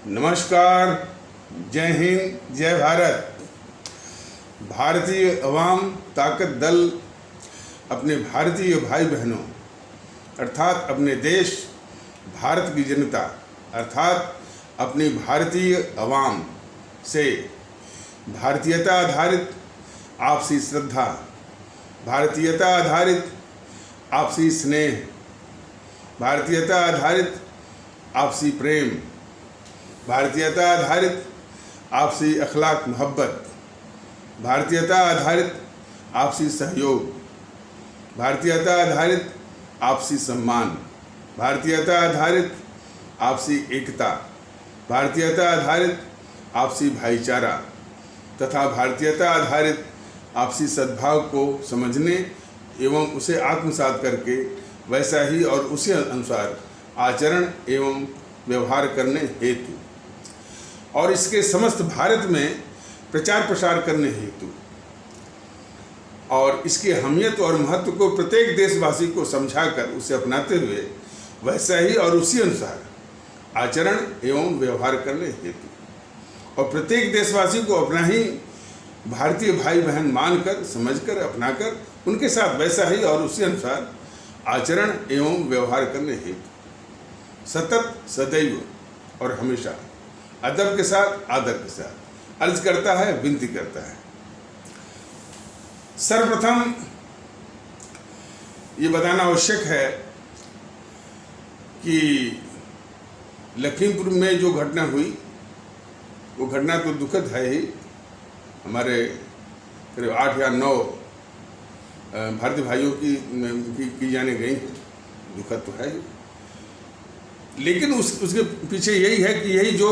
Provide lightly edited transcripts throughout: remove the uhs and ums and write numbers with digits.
नमस्कार, जय हिंद, जय भारत। भारतीय अवाम ताकत दल अपने भारतीय भाई बहनों अर्थात अपने देश भारत की जनता अर्थात अपनी भारतीय अवाम से भारतीयता आधारित आपसी श्रद्धा, भारतीयता आधारित आपसी स्नेह, भारतीयता आधारित आपसी प्रेम, भारतीयता आधारित आपसी अखलाक मोहब्बत, भारतीयता आधारित आपसी सहयोग, भारतीयता आधारित आपसी सम्मान, भारतीयता आधारित आपसी एकता, भारतीयता आधारित आपसी भाईचारा तथा भारतीयता आधारित आपसी सद्भाव को समझने एवं उसे आत्मसात करके वैसा ही और उसी अनुसार आचरण एवं व्यवहार करने हेतु और इसके समस्त भारत में प्रचार प्रसार करने हेतु और इसकी अहमियत और महत्व को प्रत्येक देशवासी को समझाकर उसे अपनाते हुए वैसा ही और उसी अनुसार आचरण एवं व्यवहार करने हेतु और प्रत्येक देशवासी को अपना ही भारतीय भाई बहन मानकर, समझकर, अपनाकर उनके साथ वैसा ही और उसी अनुसार आचरण एवं व्यवहार करने हेतु सतत, सदैव और हमेशा अदब के साथ, आदर के साथ अर्ज करता है, विनती करता है। सर्वप्रथम ये बताना आवश्यक है कि लखीमपुर में जो घटना हुई वो घटना तो दुखद है ही। हमारे करीब 8 या 9 भारतीय भाइयों की जाने गई हैं, दुखद तो है ही। लेकिन उसके पीछे यही है कि यही जो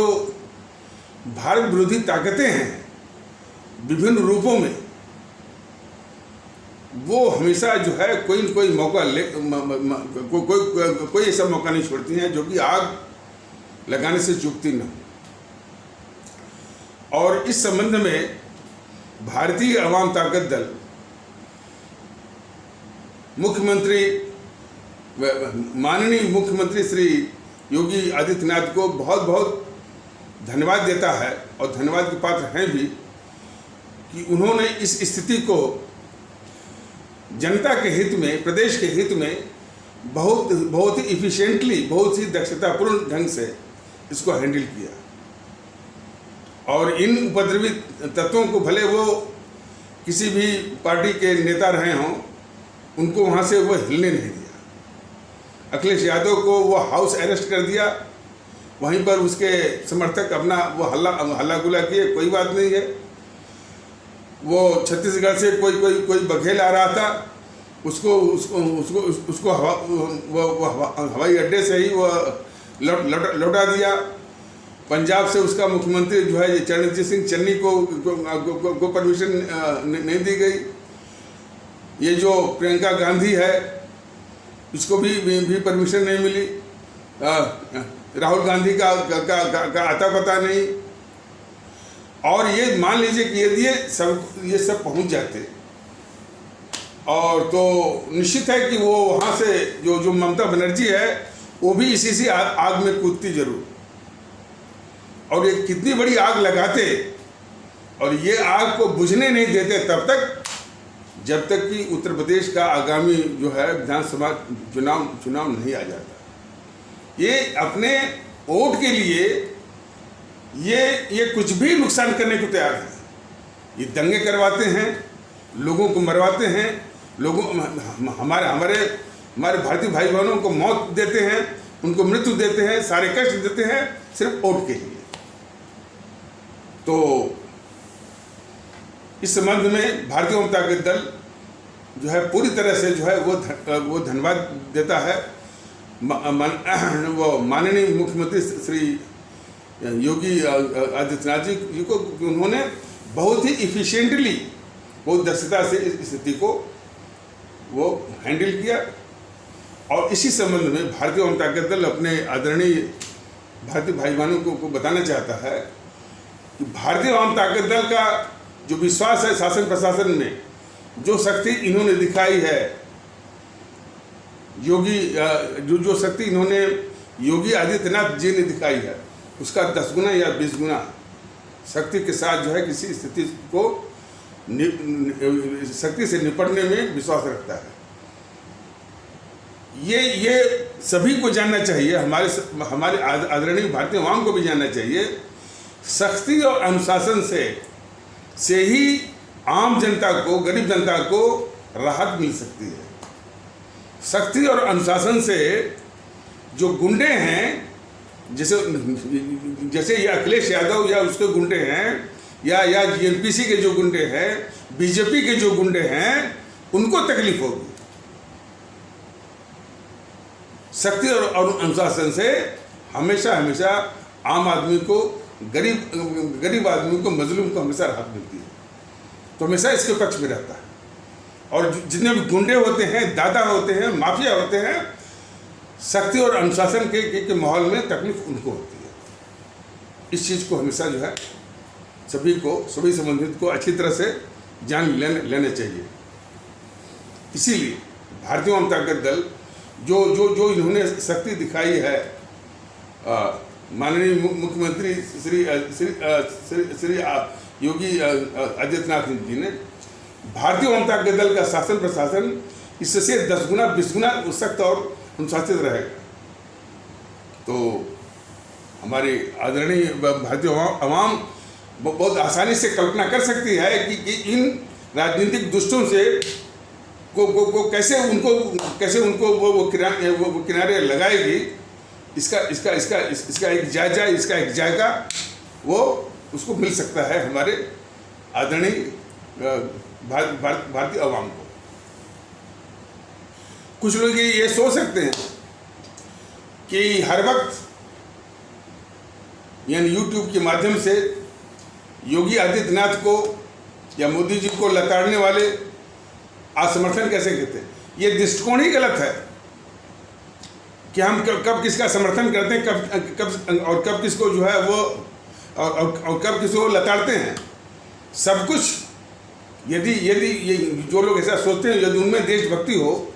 भारत विरोधी ताकतें हैं विभिन्न रूपों में, वो हमेशा जो है कोई न कोई मौका कोई ऐसा मौका नहीं छोड़ती हैं जो कि आग लगाने से चूकती न हो। और इस संबंध में भारतीय अवाम ताकत दल मुख्यमंत्री माननीय मुख्यमंत्री श्री योगी आदित्यनाथ को बहुत बहुत धन्यवाद देता है और धन्यवाद के पात्र हैं भी कि उन्होंने इस स्थिति को जनता के हित में, प्रदेश के हित में बहुत ही इफिशिएंटली, बहुत ही दक्षतापूर्ण ढंग से इसको हैंडल किया और इन उपद्रवी तत्वों को भले वो किसी भी पार्टी के नेता रहे हों, उनको वहाँ से वो हिलने नहीं दिया। अखिलेश यादव को वो हाउस अरेस्ट कर दिया, वहीं पर उसके समर्थक अपना वो हल्ला गुला किए, कोई बात नहीं है। वो छत्तीसगढ़ से कोई बघेल आ रहा था, उसको हवाई अड्डे से ही वो लौटा दिया। पंजाब से उसका मुख्यमंत्री जो है चरणजीत सिंह चन्नी को परमिशन नहीं दी गई। ये जो प्रियंका गांधी है इसको भी परमिशन नहीं मिली। राहुल गांधी का आता पता नहीं। और ये मान लीजिए कि यदि ये सब पहुंच जाते और तो निश्चित है कि वो वहाँ से जो ममता बनर्जी है वो भी इसी आग में कूदती जरूर। और ये कितनी बड़ी आग लगाते और ये आग को बुझने नहीं देते तब तक जब तक कि उत्तर प्रदेश का आगामी जो है विधानसभा चुनाव नहीं आ जाता। ये अपने वोट के लिए ये कुछ भी नुकसान करने को तैयार हैं। ये दंगे करवाते हैं, लोगों को मरवाते हैं, हमारे भारतीय भाई बहनों को मौत देते हैं, उनको मृत्यु देते हैं, सारे कष्ट देते हैं सिर्फ वोट के लिए। तो इस संबंध में भारतीय जनता ताकत दल जो है पूरी तरह से जो है वो धन्यवाद देता है वो माननीय मुख्यमंत्री श्री योगी आदित्यनाथ जी को। उन्होंने बहुत ही इफिशिएंटली, बहुत दक्षता से इस स्थिति को वो हैंडल किया। और इसी संबंध में भारतीय जनता ताकत दल अपने आदरणीय भारतीय भाई बहनों को बताना चाहता है कि भारतीय जनता ताकत दल का जो विश्वास है शासन प्रशासन में, जो शक्ति इन्होंने दिखाई है, जो शक्ति इन्होंने योगी आदित्यनाथ जी ने दिखाई है, उसका 10 गुना या 20 गुना शक्ति के साथ जो है किसी स्थिति को शक्ति से निपटने में विश्वास रखता है। ये सभी को जानना चाहिए, हमारे आदरणीय भारतीय आवाम को भी जानना चाहिए। सख्ती और अनुशासन से ही आम जनता को, गरीब जनता को राहत मिल सकती है। सख्ती और अनुशासन से जो गुंडे हैं, जैसे ये अखिलेश यादव या उसके गुंडे हैं, या जीएनपीसी के जो गुंडे हैं, बीजेपी के जो गुंडे हैं, उनको तकलीफ होगी। सख्ती और अनुशासन से हमेशा आम आदमी को, गरीब आदमी को, मजलूम को हमेशा राहत मिलती है, तो हमेशा इसके पक्ष में रहता है। और जितने भी गुंडे होते हैं, दादा होते हैं, माफिया होते हैं, सख्ती और अनुशासन के माहौल में तकलीफ उनको होती है। इस चीज़ को हमेशा जो है सभी संबंधित को अच्छी तरह से जान लेना चाहिए। इसीलिए भारतीय जनता दल जो इन्होंने शक्ति दिखाई है, माननीय मुख्यमंत्री श्री योगी आदित्यनाथ जी ने, भारतीय जनता दल का शासन प्रशासन इससे 10 गुना 20 गुना सख्त और अनुशासित रहेगा। तो हमारी आदरणीय भारतीय अवाम बहुत आसानी से कल्पना कर सकती है कि इन राजनीतिक दुष्टों से कैसे उनको वो किनारे लगाएगी। इसका एक जायका वो उसको मिल सकता है हमारे आदरणीय भारतीय अवाम को। कुछ लोग ये सोच सकते हैं कि हर वक्त यानी यूट्यूब के माध्यम से योगी आदित्यनाथ को या मोदी जी को लताड़ने वाले आज समर्थन कैसे करते हैं। ये दृष्टिकोण ही गलत है कि हम कब किसका समर्थन करते हैं, कब किसको जो है वो और कब किसको लताड़ते हैं। सब कुछ यदि ये जो लोग ऐसा सोचते हैं, यदि उनमें देशभक्ति हो,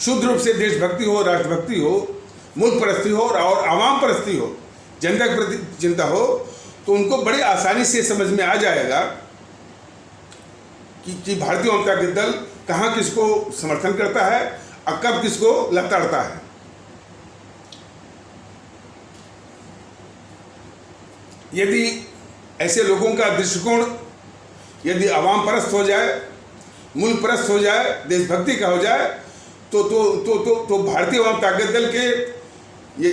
शुद्ध रूप से देशभक्ति हो, राष्ट्रभक्ति हो, मुल्क परस्ती हो और आवाम परस्ती हो, जनता के प्रति चिंता हो, तो उनको बड़ी आसानी से समझ में आ जाएगा कि भारतीय जनता दल कहाँ किसको समर्थन करता है और कब किसको लताड़ता है। यदि ऐसे लोगों का दृष्टिकोण यदि आवाम परस्त हो जाए, मुल्क परस्त हो जाए, देशभक्ति का हो जाए, तो भारतीय जनता दल के ये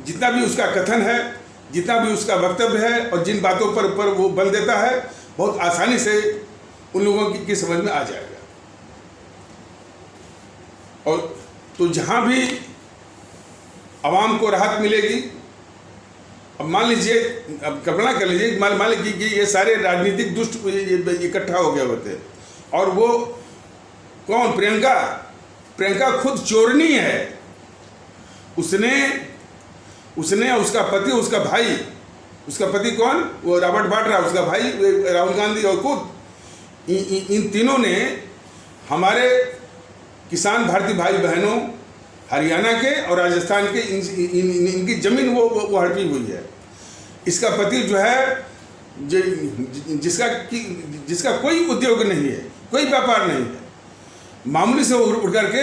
जितना भी उसका कथन है, जितना भी उसका वक्तव्य है और जिन बातों पर वो बल देता है, बहुत आसानी से उन लोगों की समझ में आ जाएगा। और तो जहां भी आवाम को राहत मिलेगी, अब मान लीजिए, अब कल्पना कर लीजिए, मान लीजिए कि ये सारे राजनीतिक दुष्ट इकट्ठा हो गए होते और वो कौन, प्रियंका खुद चोरनी है। उसने उसका पति, उसका भाई, उसका पति कौन, वो रॉबर्ट वाड्रा, उसका भाई राहुल गांधी और खुद इन तीनों ने हमारे किसान भारतीय भाई बहनों हरियाणा के और राजस्थान के इनकी जमीन वो हड़पी हुई है। इसका पति जो है जिसका कोई उद्योग नहीं है, कोई व्यापार नहीं है, मामूली से उठ करके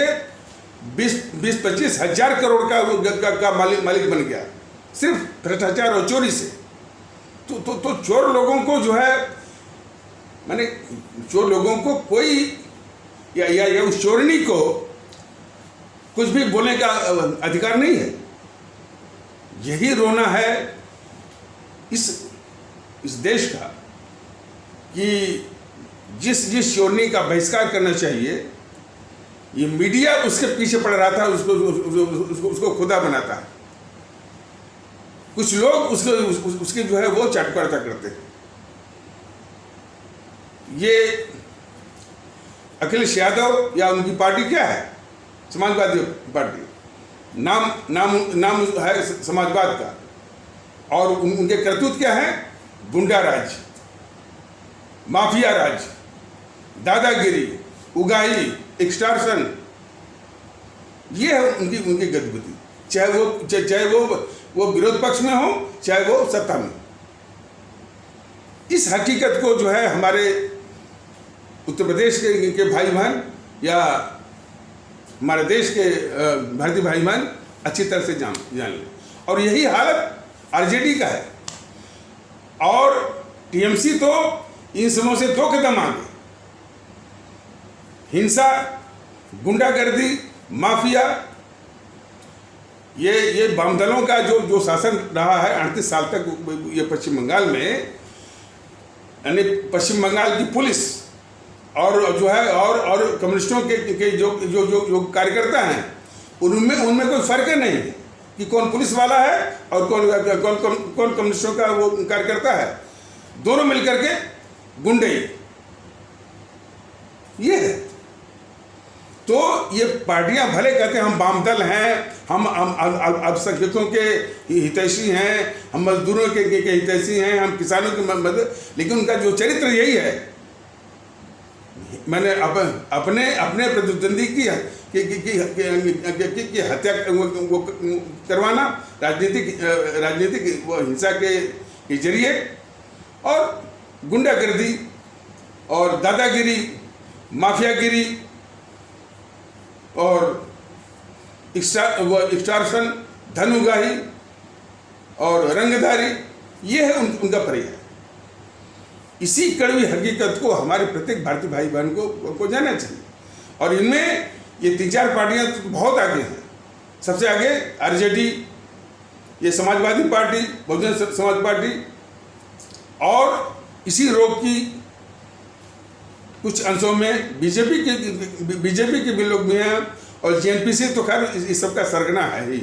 20-25 हजार करोड़ का मालिक बन गया सिर्फ भ्रष्टाचार और चोरी से। तो चोर लोगों को जो है, माने चोर लोगों को कोई या उस चोरनी को कुछ भी बोलने का अधिकार नहीं है। यही रोना है इस देश का कि जिस चोरनी का बहिष्कार करना चाहिए, ये मीडिया उसके पीछे पड़ रहा था, उसको खुदा बनाता है। कुछ लोग उसके जो है वो चाटुकारिता करते हैं। ये अखिलेश यादव या उनकी पार्टी क्या है, समाजवादी पार्टी, नाम है समाजवाद का, और उनके करतूत क्या है, गुंडा राज, माफिया राज, दादागिरी, उगाही, एक्सटॉर्शन, ये है उनकी गतिविधि। चाहे वो वो विरोध पक्ष में हो चाहे वो सत्ता में। इस हकीकत को जो है हमारे उत्तर प्रदेश के भाई बहन या हमारे देश के भारतीय भाई बहन अच्छी तरह से जान लें। और यही हालत आरजेडी का है। और टीएमसी तो इन समूह से 2 कदम आगे। हिंसा, गुंडागर्दी, माफिया, ये वाम दलों का जो शासन रहा है 38 साल तक ये पश्चिम बंगाल में, यानी पश्चिम बंगाल की पुलिस और जो है और कम्युनिस्टों के जो कार्यकर्ता हैं उनमें कोई फर्क नहीं है कि कौन पुलिस वाला है और कौन कम्युनिस्टों का वो कार्यकर्ता है। दोनों मिलकर के गुंडे ये है। तो ये पार्टियां भले कहते हैं हम वाम दल हैं, हम अल्पसंख्यकों के हितैषी हैं, हम मजदूरों के हितैषी हैं, हम किसानों की मदद, लेकिन उनका जो चरित्र यही है। मैंने अपने प्रतिद्वंदी की हत्या करवाना राजनीतिक वो हिंसा के जरिए, और गुंडागर्दी और दादागिरी, माफियागिरी और एक्सटॉर्शन, धन उगाही और रंगदारी, ये है उनका पर्याय। इसी कड़वी हकीकत को हमारे प्रत्येक भारतीय भाई बहन को जानना चाहिए। और इनमें ये 3-4 पार्टियां तो बहुत आगे हैं। सबसे आगे आरजेडी, ये समाजवादी पार्टी, बहुजन समाज पार्टी, और इसी रोग की कुछ अंशों में बीजेपी के भी लोग भी हैं, और जेएनपीसी तो खैर इस सबका सरगना है ही।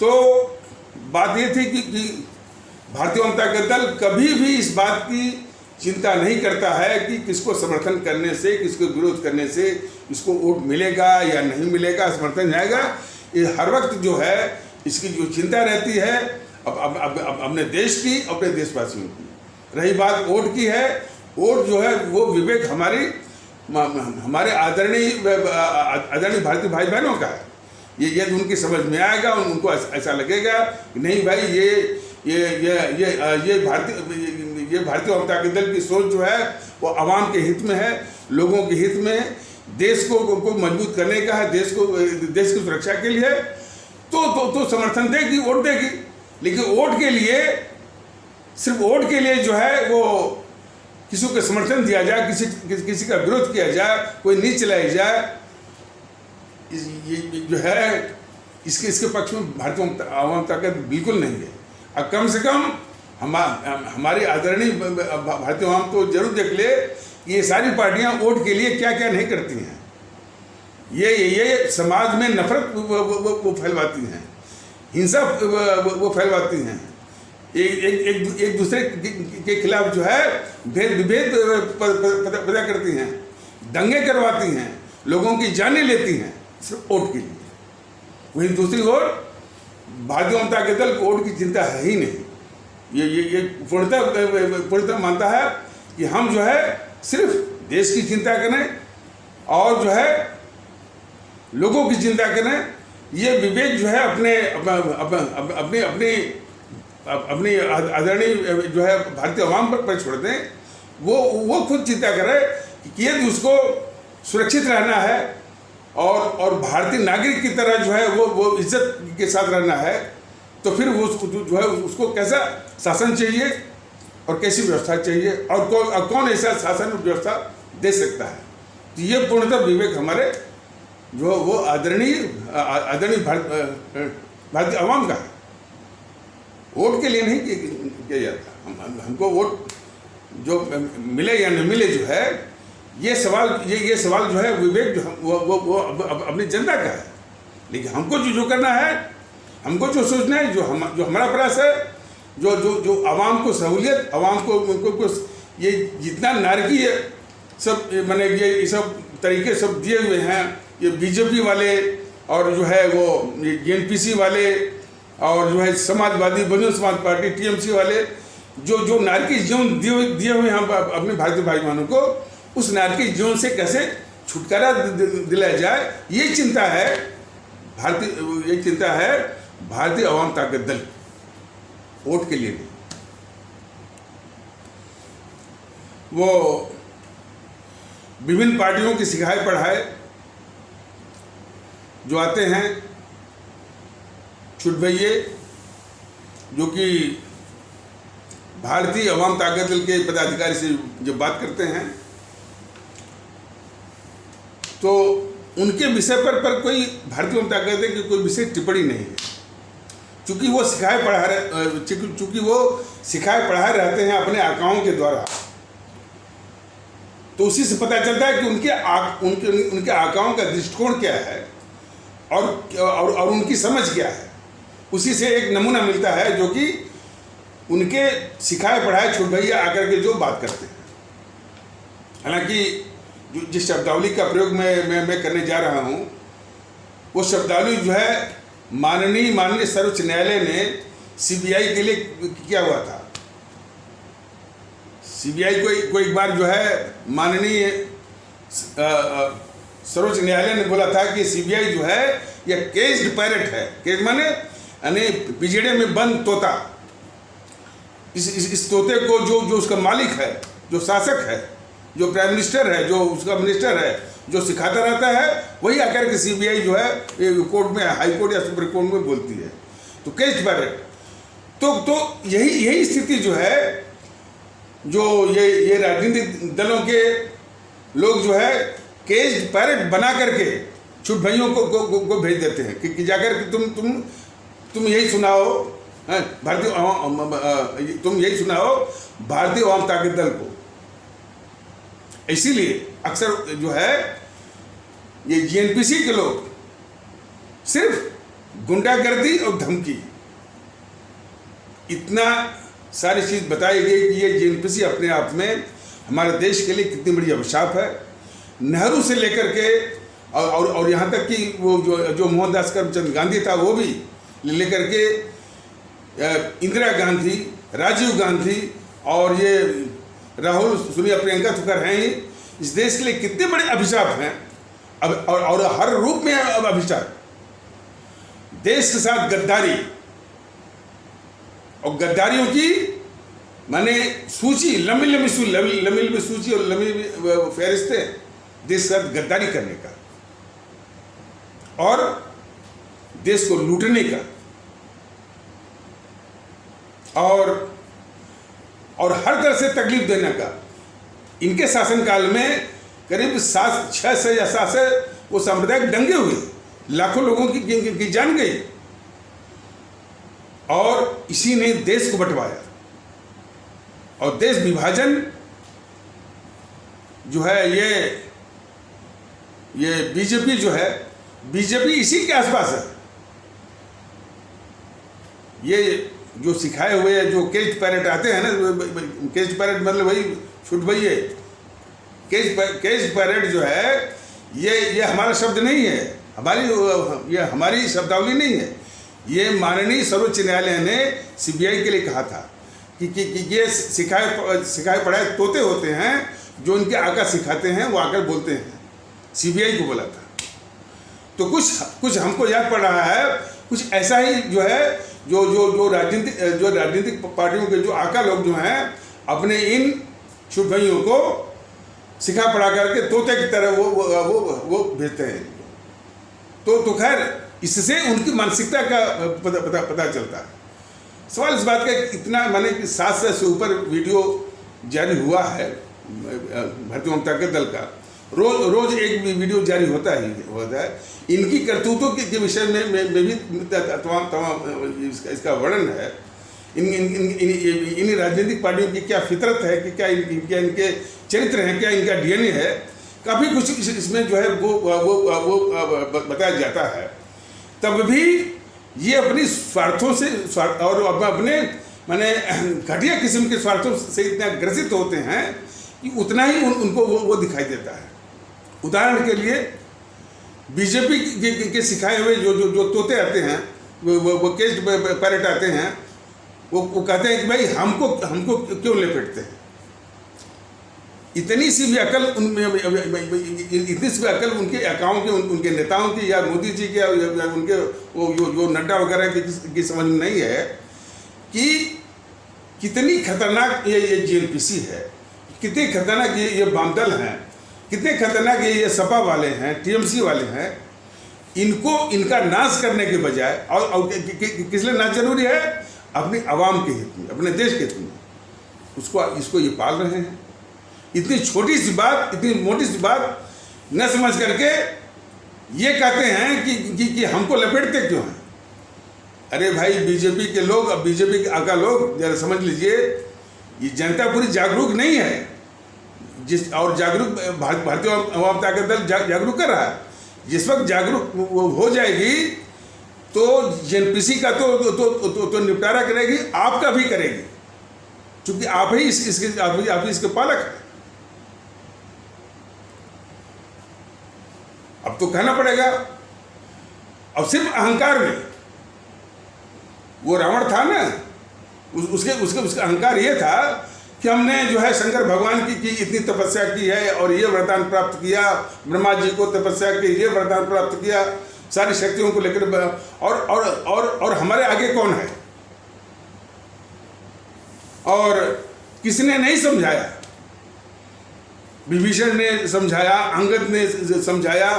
तो बात ये थी कि भारतीय जनता दल कभी भी इस बात की चिंता नहीं करता है कि किसको समर्थन करने से, किसको विरोध करने से इसको वोट मिलेगा या नहीं मिलेगा, समर्थन जाएगा। ये हर वक्त जो है इसकी जो चिंता रहती है अब अपने देश की, अपने देशवासियों की। रही बात वोट की है, वोट जो है वो विवेक हमारे आदरणीय भारतीय भाई बहनों का है। ये यदि उनकी समझ में आएगा, उनको ऐसा लगेगा कि नहीं भाई ये भारतीय जनता दल की सोच जो है वो आवाम के हित में है, लोगों के हित में है, देश को मजबूत करने का है, देश की सुरक्षा के लिए, तो समर्थन देगी, वोट देगी। लेकिन वोट के लिए, सिर्फ वोट के लिए जो है वो किसी को समर्थन दिया जाए, किसी का विरोध किया जाए, कोई नीच चलाई जाए, ये जो है इसके पक्ष में भारतीय आवाम ताकत बिल्कुल नहीं है। अब कम से कम हमारी आदरणीय भारतीय आवाम तो जरूर देख ले कि ये सारी पार्टियां वोट के लिए क्या क्या नहीं करती हैं। ये समाज में नफरत वो फैलवाती हैं, हिंसा वो फैलवाती हैं, एक दूसरे के खिलाफ जो है भेद पैदा करती हैं, दंगे करवाती हैं, लोगों की जानें लेती हैं सिर्फ वोट के लिए। वहीं दूसरी ओर भारतीय जनता दल को वोट की चिंता है ही नहीं। ये पूर्णतः मानता है कि हम जो है सिर्फ देश की चिंता करें और जो है लोगों की चिंता करें। ये विवेक जो है अपनी आदरणीय जो है भारतीय आवाम पर छोड़ दें। वो खुद चिंता करे कि यदि उसको सुरक्षित रहना है और भारतीय नागरिक की तरह जो है वो इज्जत के साथ रहना है, तो फिर वो जो है उसको कैसा शासन चाहिए और कैसी व्यवस्था चाहिए और कौन ऐसा शासन व्यवस्था दे सकता है। तो ये पूर्णतः विवेक हमारे जो वो आदरणीय भारतीय आवाम का है। वोट के लिए नहीं किया जाता। हमको वोट जो मिले या न मिले जो है ये सवाल जो है विवेक जो वो अपनी जनता का है। लेकिन हमको जो करना है, हमको जो सोचना है, जो हमारा प्रयास है, जो आवाम को सहूलियत, आवाम को ये जितना नारकीय सब मैंने ये सब तरीके सब दिए हुए हैं, ये बीजेपी वाले और जो है वो जेएनपीसी वाले और जो है समाजवादी बहुजन समाज पार्टी टीएमसी वाले जो नारकीय जीवन दिए हुए हैं अपने भारतीय भाई बहनों को, उस नारकीय जीवन से कैसे छुटकारा दिलाया जाए, ये चिंता है भारतीय आवाम ताकत दल, वोट के लिए नहीं। वो विभिन्न पार्टियों की सिखाए पढ़ाए जो आते हैं छुटभइये, जो कि भारतीय आवाम ताकत दल के पदाधिकारी से जब बात करते हैं तो उनके विषय पर कोई भारतीय आवाम ताकत दल की कोई विशेष टिप्पणी नहीं है, चूँकि वो सिखाए पढ़ाए रहते हैं अपने आकाओं के द्वारा। तो उसी से पता चलता है कि उनके आकाओं का दृष्टिकोण क्या है और उनकी समझ क्या है। उसी से एक नमूना मिलता है जो कि उनके सिखाए पढ़ाए छुटभइया आकर के जो बात करते हैं। हालांकि जिस शब्दावली का प्रयोग मैं करने जा रहा हूँ, वो शब्दावली जो है माननीय सर्वोच्च न्यायालय ने सीबीआई के लिए किया हुआ था। सीबीआई को एक बार जो है माननीय सर्वोच्च न्यायालय ने बोला था कि सीबीआई जो है यह केज्ड पैरट है। केज माने यानी पिंजड़े में बंद तोता। इस तोते को जो उसका मालिक है, जो शासक है, जो प्राइम मिनिस्टर है, जो उसका मिनिस्टर है, जो सिखाता रहता है, वही आकर के सीबीआई जो है कोर्ट में, हाई कोर्ट या सुप्रीम कोर्ट में बोलती है। तो केज्ड पैरट, तो यही स्थिति जो है, जो ये राजनीतिक दलों के लोग जो है केज्ड पैरट बना करके छुटभइयों को भेज देते हैं कि जाकर के तुम यही सुनाओ भारतीय आवाम ताकत दल को। इसीलिए अक्सर जो है ये जीएनपीसी के लोग सिर्फ गुंडागर्दी और धमकी, इतना सारी चीज़ बताई गई कि ये जीएनपीसी अपने आप में हमारे देश के लिए कितनी बड़ी अभिशाप है। नेहरू से लेकर के और यहाँ तक कि वो जो मोहनदास करमचंद गांधी था, वो भी लेकर के इंदिरा गांधी, राजीव गांधी और ये राहुल, सोनिया, प्रियंका तुकर हैं ही। इस देश के लिए कितने बड़े अभिशाप हैं अब, और हर रूप में अब अभिशाप। देश के साथ गद्दारी और गद्दारियों की माने सूची, लंबी सूची और लंबी फहरिस्तें देश के साथ गद्दारी करने का और देश को लूटने का और हर तरह से तकलीफ देने का। इनके शासनकाल में करीब 6 से या 7 से वो सांप्रदायिक दंगे हुए, लाखों लोगों की जान गई और इसी ने देश को बंटवाया। और देश विभाजन जो है ये बीजेपी जो है, बीजेपी इसी के आसपास है। ये जो सिखाए हुए जो केज्ड पैरट आते हैं ना, केज्ड पैरट मतलब वही छुटभइये। केज्ड पैरट जो है ये हमारा शब्द नहीं है, हमारी शब्दावली नहीं है। ये माननीय सर्वोच्च न्यायालय ने सीबीआई के लिए कहा था कि ये सिखाए पढ़ाए तोते होते हैं, जो इनके आका सिखाते हैं वो आकर बोलते हैं। सीबीआई को बोला था। तो कुछ हमको याद पड़ रहा है, कुछ ऐसा ही जो है जो राजनीतिक पार्टियों के जो आका लोग जो हैं अपने इन छुटभइयों को सिखा पढ़ा करके तोते की तरह वो भेजते हैं। तो खैर इससे उनकी मानसिकता का पता चलता है। सवाल इस बात का इतना माने कि 700 से ऊपर वीडियो जारी हुआ है भारतीय आवाम ताकत दल का। रोज एक वीडियो जारी होता है। इनकी करतूतों के विषय में भी तमाम इसका वर्णन है। इन राजनीतिक पार्टियों की क्या फितरत है, कि क्या इनके चरित्र हैं, क्या इनका डीएनए है, काफ़ी कुछ इसमें जो है वो बताया जाता है। तब भी ये अपनी स्वार्थों से और अपने माने घटिया किस्म के स्वार्थों से इतना ग्रसित होते हैं कि उतना ही उनको वो दिखाई देता है। उदाहरण के लिए बीजेपी के सिखाए हुए जो तोते आते हैं, वो केज्ड पैरट आते हैं, वो कहते हैं कि भाई हमको क्यों लपेटते हैं। इतनी सी भी अकल उनमें, इतनी सी भी अकल उनके अकाओं की, उनके नेताओं की या मोदी जी के या उनके वो जो नड्डा वगैरह की समझ में नहीं है कि कितनी खतरनाक ये जेएनपीसी है, कितने खतरनाक ये वामदल हैं, कितने खतरनाक ये सपा वाले हैं, टीएमसी वाले हैं। इनको इनका नाश करने के बजाय और किस लिए नाश जरूरी है? अपनी आवाम के हित में, अपने देश के हित में इसको ये पाल रहे हैं। इतनी छोटी सी बात, इतनी मोटी सी बात न समझ करके ये कहते हैं कि हमको लपेटते क्यों हैं? अरे भाई, बीजेपी के लोग, अब बीजेपी के आका लोग जरा समझ लीजिए, ये जनता पूरी जागरूक नहीं है। और जागरूक भारतीय आवाम ताकत दल जागरूक कर रहा है। जिस वक्त जागरूक वो हो जाएगी तो जेएनपीसी का तो निपटारा करेगी, आपका भी करेगी, क्योंकि आप ही इसके पालक हैं। अब तो कहना पड़ेगा, अब सिर्फ अहंकार में, वो रावण था ना, उसके अहंकार ये था कि हमने जो है शंकर भगवान की इतनी तपस्या की है और ये वरदान प्राप्त किया, ब्रह्मा जी को तपस्या की, ये वरदान प्राप्त किया, सारी शक्तियों को लेकर, और हमारे आगे कौन है? और किसने नहीं समझाया? विभीषण ने समझाया, अंगद ने समझाया,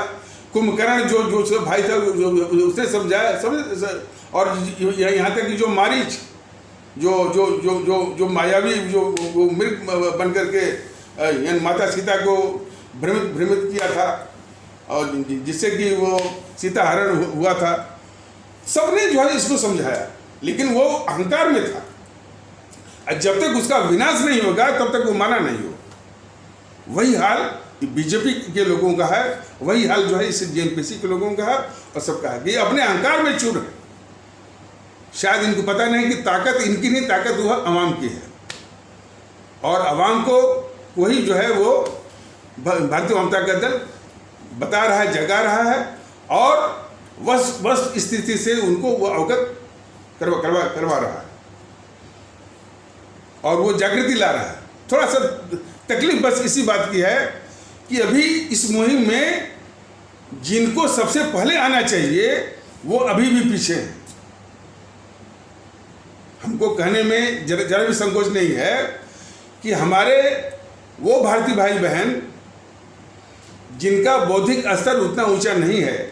कुंभकर्ण जो भाई था उसने समझाया, और यहाँ तक कि जो मारीच, जो मायावी, वो मृग बन करके माता सीता को भ्रमित किया था, और जिससे कि वो सीता हरण हुआ था, सबने जो है इसको समझाया, लेकिन वो अहंकार में था। जब तक उसका विनाश नहीं होगा तब तक वो माना नहीं हो। वही हाल बीजेपी के लोगों का है, वही हाल जो है इस जेएनपीसी के लोगों का है, और सबका है। ये अपने अहंकार में चूर है। शायद इनको पता नहीं कि ताकत इनकी नहीं, ताकत वह अवाम की है, और अवाम को वही जो है वो भारतीय जनता दल बता रहा है, जगा रहा है, और वश स्थिति से उनको वो अवगत करवा रहा है, और वो जागृति ला रहा है। थोड़ा सा तकलीफ बस इसी बात की है कि अभी इस मुहिम में जिनको सबसे पहले आना चाहिए वो अभी भी पीछे हैं। हमको कहने में जरा भी संकोच नहीं है कि हमारे वो भारतीय भाई बहन जिनका बौद्धिक स्तर उतना ऊंचा नहीं है,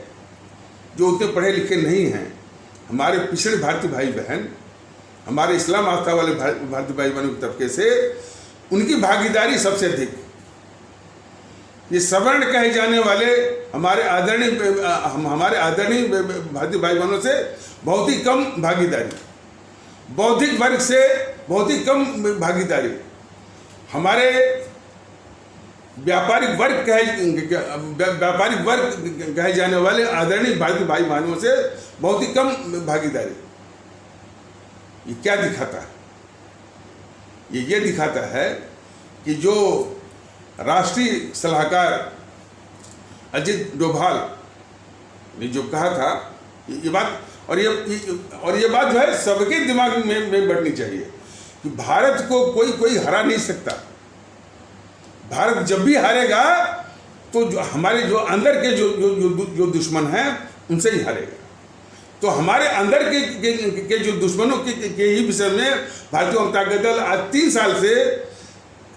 जो उतने पढ़े लिखे नहीं हैं, हमारे पिछड़े भारतीय भाई बहन, हमारे इस्लाम आस्था वाले भारतीय भाई बहनों के तबके से उनकी भागीदारी सबसे अधिक। ये सवर्ण कहे जाने वाले हमारे आदरणीय भारतीय भाई बहनों से बहुत ही कम भागीदारी, बौद्धिक वर्ग से बहुत ही कम भागीदारी, हमारे व्यापारिक वर्ग कहे जाने वाले आदरणीय भारतीय भाई बहनों से बहुत ही कम भागीदारी। ये क्या दिखाता है? ये दिखाता है कि जो राष्ट्रीय सलाहकार अजित डोभाल ने जो कहा था, ये बात, और ये बात जो है सबके दिमाग में बैठनी चाहिए कि भारत को कोई हरा नहीं सकता। भारत जब भी हारेगा तो जो हमारे जो अंदर के जो दुश्मन हैं उनसे ही हारेगा। तो हमारे अंदर के जो दुश्मनों के ही विषय में भारतीय जनता दल आज 3 साल से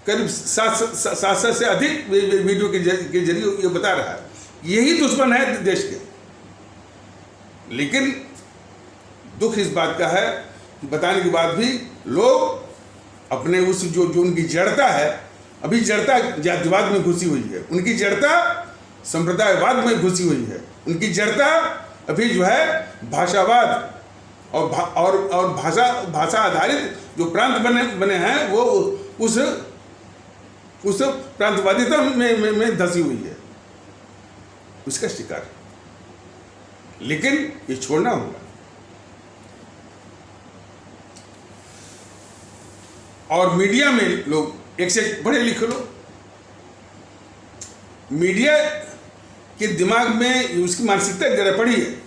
करीब 700 से अधिक वीडियो के जरिए ये बता रहा है, यही दुश्मन है देश के। लेकिन दुख इस बात का है कि बताने के बाद भी लोग अपने उस जो उनकी जड़ता है, अभी जड़ता जातिवाद में घुसी हुई है, उनकी जड़ता संप्रदायवाद में घुसी हुई है, उनकी जड़ता अभी जो है भाषावाद और भाषा आधारित जो प्रांत बने हैं वो उस प्रांतवादिता में धसी हुई है, उसका शिकार। लेकिन ये छोड़ना होगा। और मीडिया में लोग एक से एक पढ़े लिखे लोग, मीडिया के दिमाग में उसकी मानसिकता जरा पड़ी है।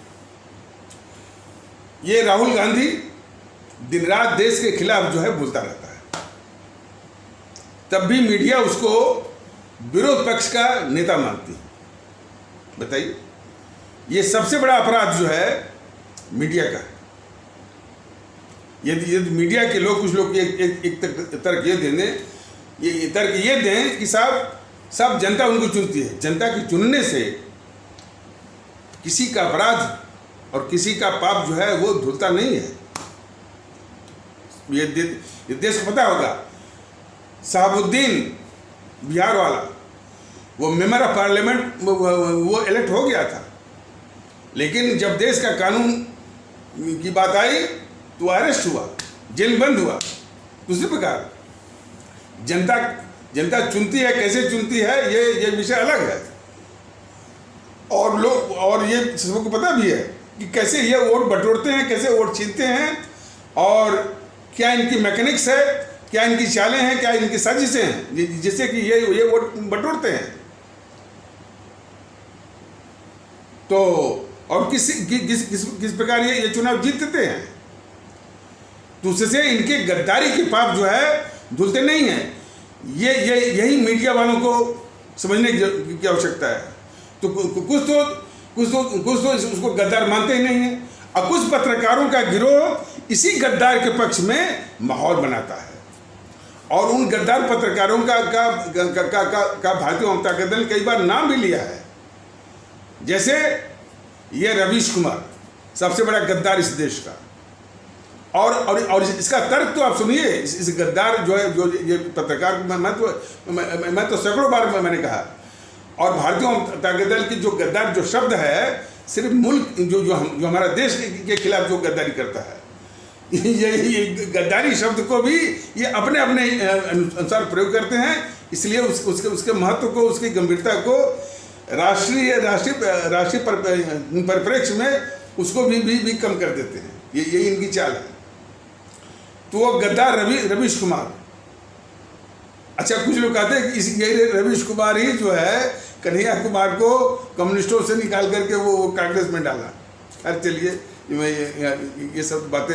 ये राहुल गांधी दिन रात देश के खिलाफ जो है बोलता रहता है, तब भी मीडिया उसको विरोध पक्ष का नेता मानती हैं। बताइए, ये सबसे बड़ा अपराध जो है मीडिया का है। यदि मीडिया के लोग, कुछ लोग एक तर्क ये दें कि साहब जनता उनको चुनती है, जनता के चुनने से किसी का अपराध और किसी का पाप जो है वो धुलता नहीं है। ये देश को पता होगा, शहाबुद्दीन बिहार वाला, वो मेंबर ऑफ पार्लियामेंट वो इलेक्ट हो गया था, लेकिन जब देश का कानून की बात आई तो अरेस्ट हुआ, जेल बंद हुआ। दूसरे प्रकार जनता चुनती है, कैसे चुनती है ये विषय अलग है। और ये सबको पता भी है कि कैसे ये वोट बटोरते हैं, कैसे वोट छीनते हैं, और क्या इनकी मैकेनिक्स है, क्या इनकी चालें हैं, क्या इनकी साजिशें हैं जिससे कि ये वोट बटोरते हैं। तो और किस प्रकार ये चुनाव जीतते हैं। तो उससे इनके गद्दारी के पाप जो है धुलते नहीं हैं। यही मीडिया वालों को समझने की आवश्यकता है। तो कुछ तो उसको गद्दार मानते ही नहीं है, और कुछ पत्रकारों का गिरोह इसी गद्दार के पक्ष में माहौल बनाता है। और उन गद्दार पत्रकारों का भारतीय जनता दल कई बार नाम भी लिया है। जैसे ये रवीश कुमार, सबसे बड़ा गद्दार इस देश का। और इसका तर्क तो आप सुनिए। इस गद्दार जो है, जो ये पत्रकार, मैं तो सैकड़ों बार मैंने कहा। और भारतीय जनता दल की जो गद्दार जो शब्द है, सिर्फ मुल्क जो हमारा देश के खिलाफ जो गद्दारी करता है, ये गद्दारी शब्द को भी ये अपने अनुसार प्रयोग करते हैं। इसलिए उसके महत्व को, उसकी गंभीरता को राष्ट्रीय परिप्रेक्ष्य में उसको भी कम कर देते हैं। यही इनकी चाल है। तो वो गद्दार रवीश कुमार, अच्छा, कुछ लोग कहते हैं कि यही रवीश कुमार ही जो है कन्हैया कुमार को कम्युनिस्टों से निकाल करके वो कांग्रेस में डाला। अरे चलिए, ये सब बातें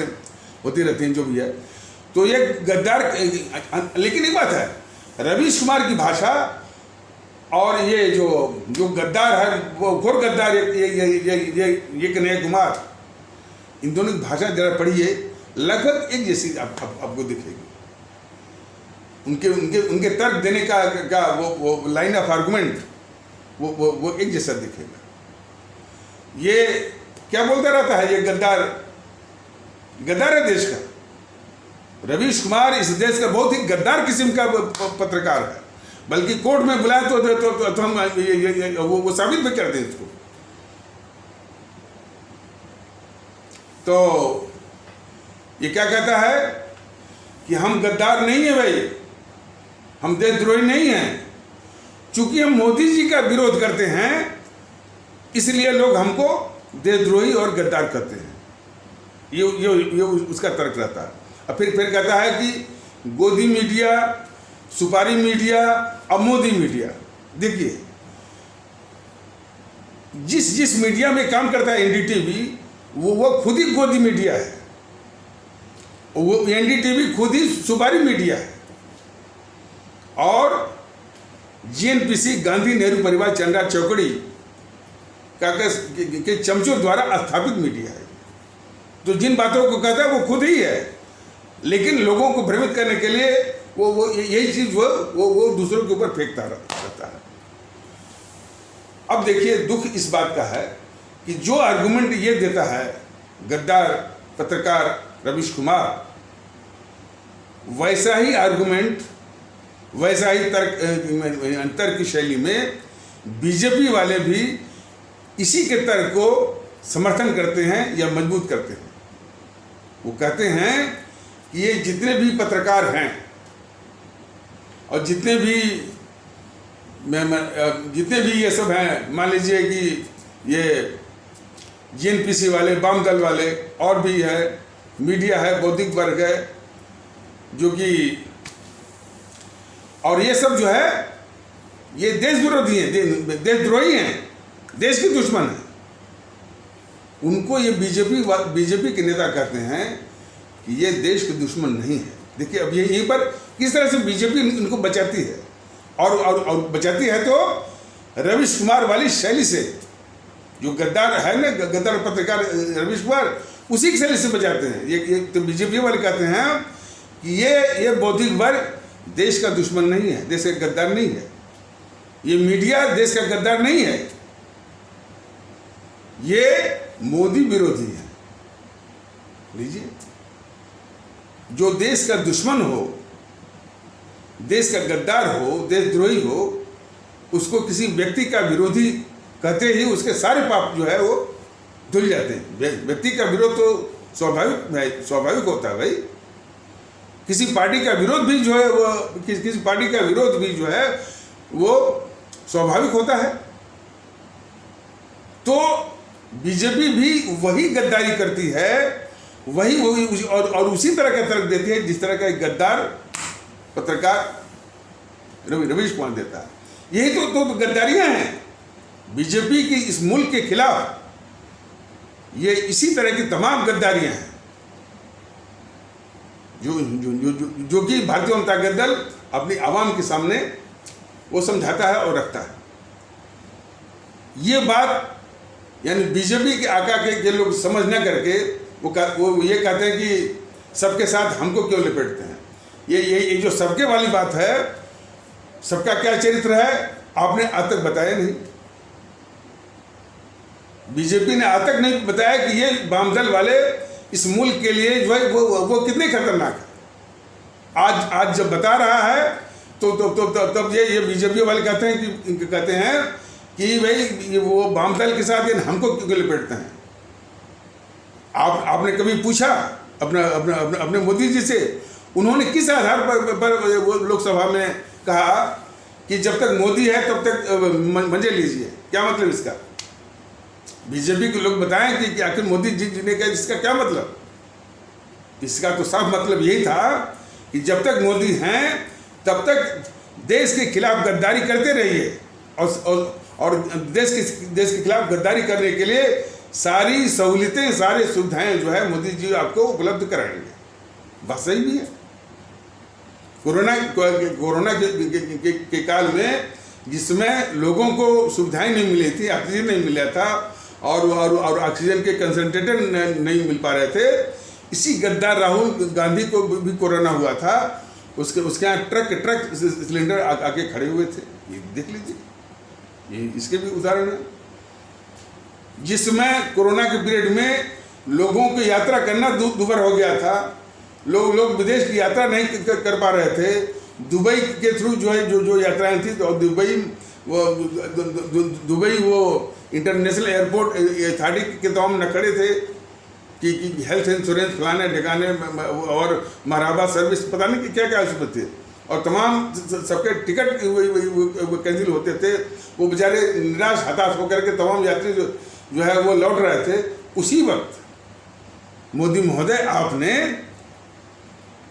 होती रहती हैं, जो भी है। तो ये गद्दार, लेकिन एक बात है, रवीश कुमार की भाषा और ये जो गद्दार है, वो घोर गद्दार ये कन्हैया कुमार, इन दोनों की भाषा जरा पढ़िए, लगभग एक जैसी आपको दिखेगी। उनके तर्क देने का वो लाइन ऑफ आर्गुमेंट वो एक जैसा दिखेगा। ये क्या बोलता रहता है, ये गद्दार है देश का। रवीश कुमार इस देश का बहुत ही गद्दार किस्म का पत्रकार है। बल्कि कोर्ट में बुलाए तो हम वो साबित भी कर दें इसको। तो ये क्या कहता है कि हम गद्दार नहीं है भाई, हम देशद्रोही नहीं हैं। चूंकि हम मोदी जी का विरोध करते हैं, इसलिए लोग हमको देशद्रोही और गद्दार कहते हैं। ये उसका तर्क रहता है। और फिर कहता है कि गोदी मीडिया, सुपारी मीडिया और मोदी मीडिया। देखिए, जिस मीडिया में काम करता है एनडीटीवी, वो खुद ही गोदी मीडिया है। वो एनडीटीवी खुद ही सुपारी मीडिया है। और जीएनपीसी, गांधी नेहरू परिवार चंदा चौकड़ी के चमचों द्वारा स्थापित मीडिया है। तो जिन बातों को कहता है वो खुद ही है, लेकिन लोगों को भ्रमित करने के लिए वो यही चीज वो दूसरों के ऊपर फेंकता रहता है। अब देखिए, दुख इस बात का है कि जो आर्गुमेंट ये देता है गद्दार पत्रकार रवीश कुमार, वैसा ही आर्गुमेंट, वैसा ही तर्क की शैली में बीजेपी वाले भी इसी के तर्क को समर्थन करते हैं या मजबूत करते हैं। वो कहते हैं कि ये जितने भी पत्रकार हैं और जितने भी ये सब हैं, मान लीजिए कि ये जीएनपीसी वाले, वाम दल वाले, और भी है, मीडिया है, बौद्धिक वर्ग है, जो कि, और ये सब जो है ये देश विरोधी हैं, देशद्रोही हैं, देश के दुश्मन हैं। उनको ये बीजेपी के नेता कहते हैं कि ये देश के दुश्मन नहीं है। देखिए, अब यहीं पर किस तरह से बीजेपी इनको बचाती है। और बचाती है तो रवीश कुमार वाली शैली से, जो गद्दार है ना, गद्दार पत्रकार रवीश कुमार, उसी की शैली से बचाते हैं। ये तो बीजेपी वाले कहते हैं कि ये बौद्धिक वर्ग देश का दुश्मन नहीं है, देश का गद्दार नहीं है, ये मीडिया देश का गद्दार नहीं है, ये मोदी विरोधी है। लीजिए, जो देश का दुश्मन हो, देश का गद्दार हो, देशद्रोही हो, उसको किसी व्यक्ति का विरोधी कहते ही उसके सारे पाप जो है वो धुल जाते हैं। व्यक्ति का विरोध तो स्वाभाविक होता है भाई। किसी पार्टी का विरोध भी जो है वो किसी पार्टी का विरोध भी जो है वो स्वाभाविक होता है। तो बीजेपी भी वही गद्दारी करती है, वही और उसी तरह का तर्क देती है जिस तरह का एक गद्दार पत्रकार रवीश कुमार देता है। यही तो गद्दारियां हैं बीजेपी की इस मुल्क के खिलाफ। ये इसी तरह की तमाम गद्दारियां हैं जो कि भारतीय जनता दल अपनी आवाम के सामने वो समझाता है और रखता है। ये बात यानी बीजेपी के आका के लोग समझ न करके वो ये कहते हैं कि सबके साथ हमको क्यों लपेटते हैं। ये जो सबके वाली बात है, सबका क्या चरित्र है आपने आज तक बताया नहीं। बीजेपी ने आज तक नहीं बताया कि ये वामदल वाले इस मुल्क के लिए जो है वो कितने खतरनाक है। आज जब बता रहा है तब ये बीजेपी वाले कहते हैं कि भाई वो वामदल के साथ हमको क्यों लपेटते हैं। आपने कभी पूछा अपने मोदी जी से, उन्होंने किस आधार पर वो लोकसभा में कहा कि जब तक मोदी है तब तक मजे लीजिए। क्या मतलब इसका? बीजेपी के लोग बताएं कि आखिर मोदी जी ने कहा, इसका क्या मतलब? इसका तो साफ मतलब यही था कि जब तक मोदी हैं तब तक देश के खिलाफ गद्दारी करते रहिए और देश के खिलाफ गद्दारी करने के लिए सारी सहूलियतें, सारी सुविधाएं जो है मोदी जी आपको उपलब्ध कराएंगे। बात सही भी है। कोरोना के काल में जिसमें लोगों को सुविधाएं नहीं मिली थी, ऑक्सीजन नहीं मिला था और ऑक्सीजन के कंसंट्रेटर नहीं मिल पा रहे थे, इसी गद्दार राहुल गांधी को भी कोरोना हुआ था। उसके यहाँ ट्रक सिलेंडर आके खड़े हुए थे। ये देख लीजिए, ये इसके भी उदाहरण है। जिसमें कोरोना के पीरियड में लोगों को यात्रा करना दुभर हो गया था, लोग विदेश की यात्रा नहीं कर पा रहे थे। दुबई के थ्रू जो है जो यात्राएं थी, तो दुबई वो इंटरनेशनल एयरपोर्ट अथॉरिटी के तमाम नखड़े थे कि हेल्थ इंश्योरेंस फलाने ठिकाने और महाराबा सर्विस, पता नहीं कि क्या क्या उसमें थे, और तमाम सबके टिकट वो कैंसिल होते थे। वो बेचारे निराश हताश होकर के तमाम यात्री जो है वो लौट रहे थे। उसी वक्त मोदी महोदय आपने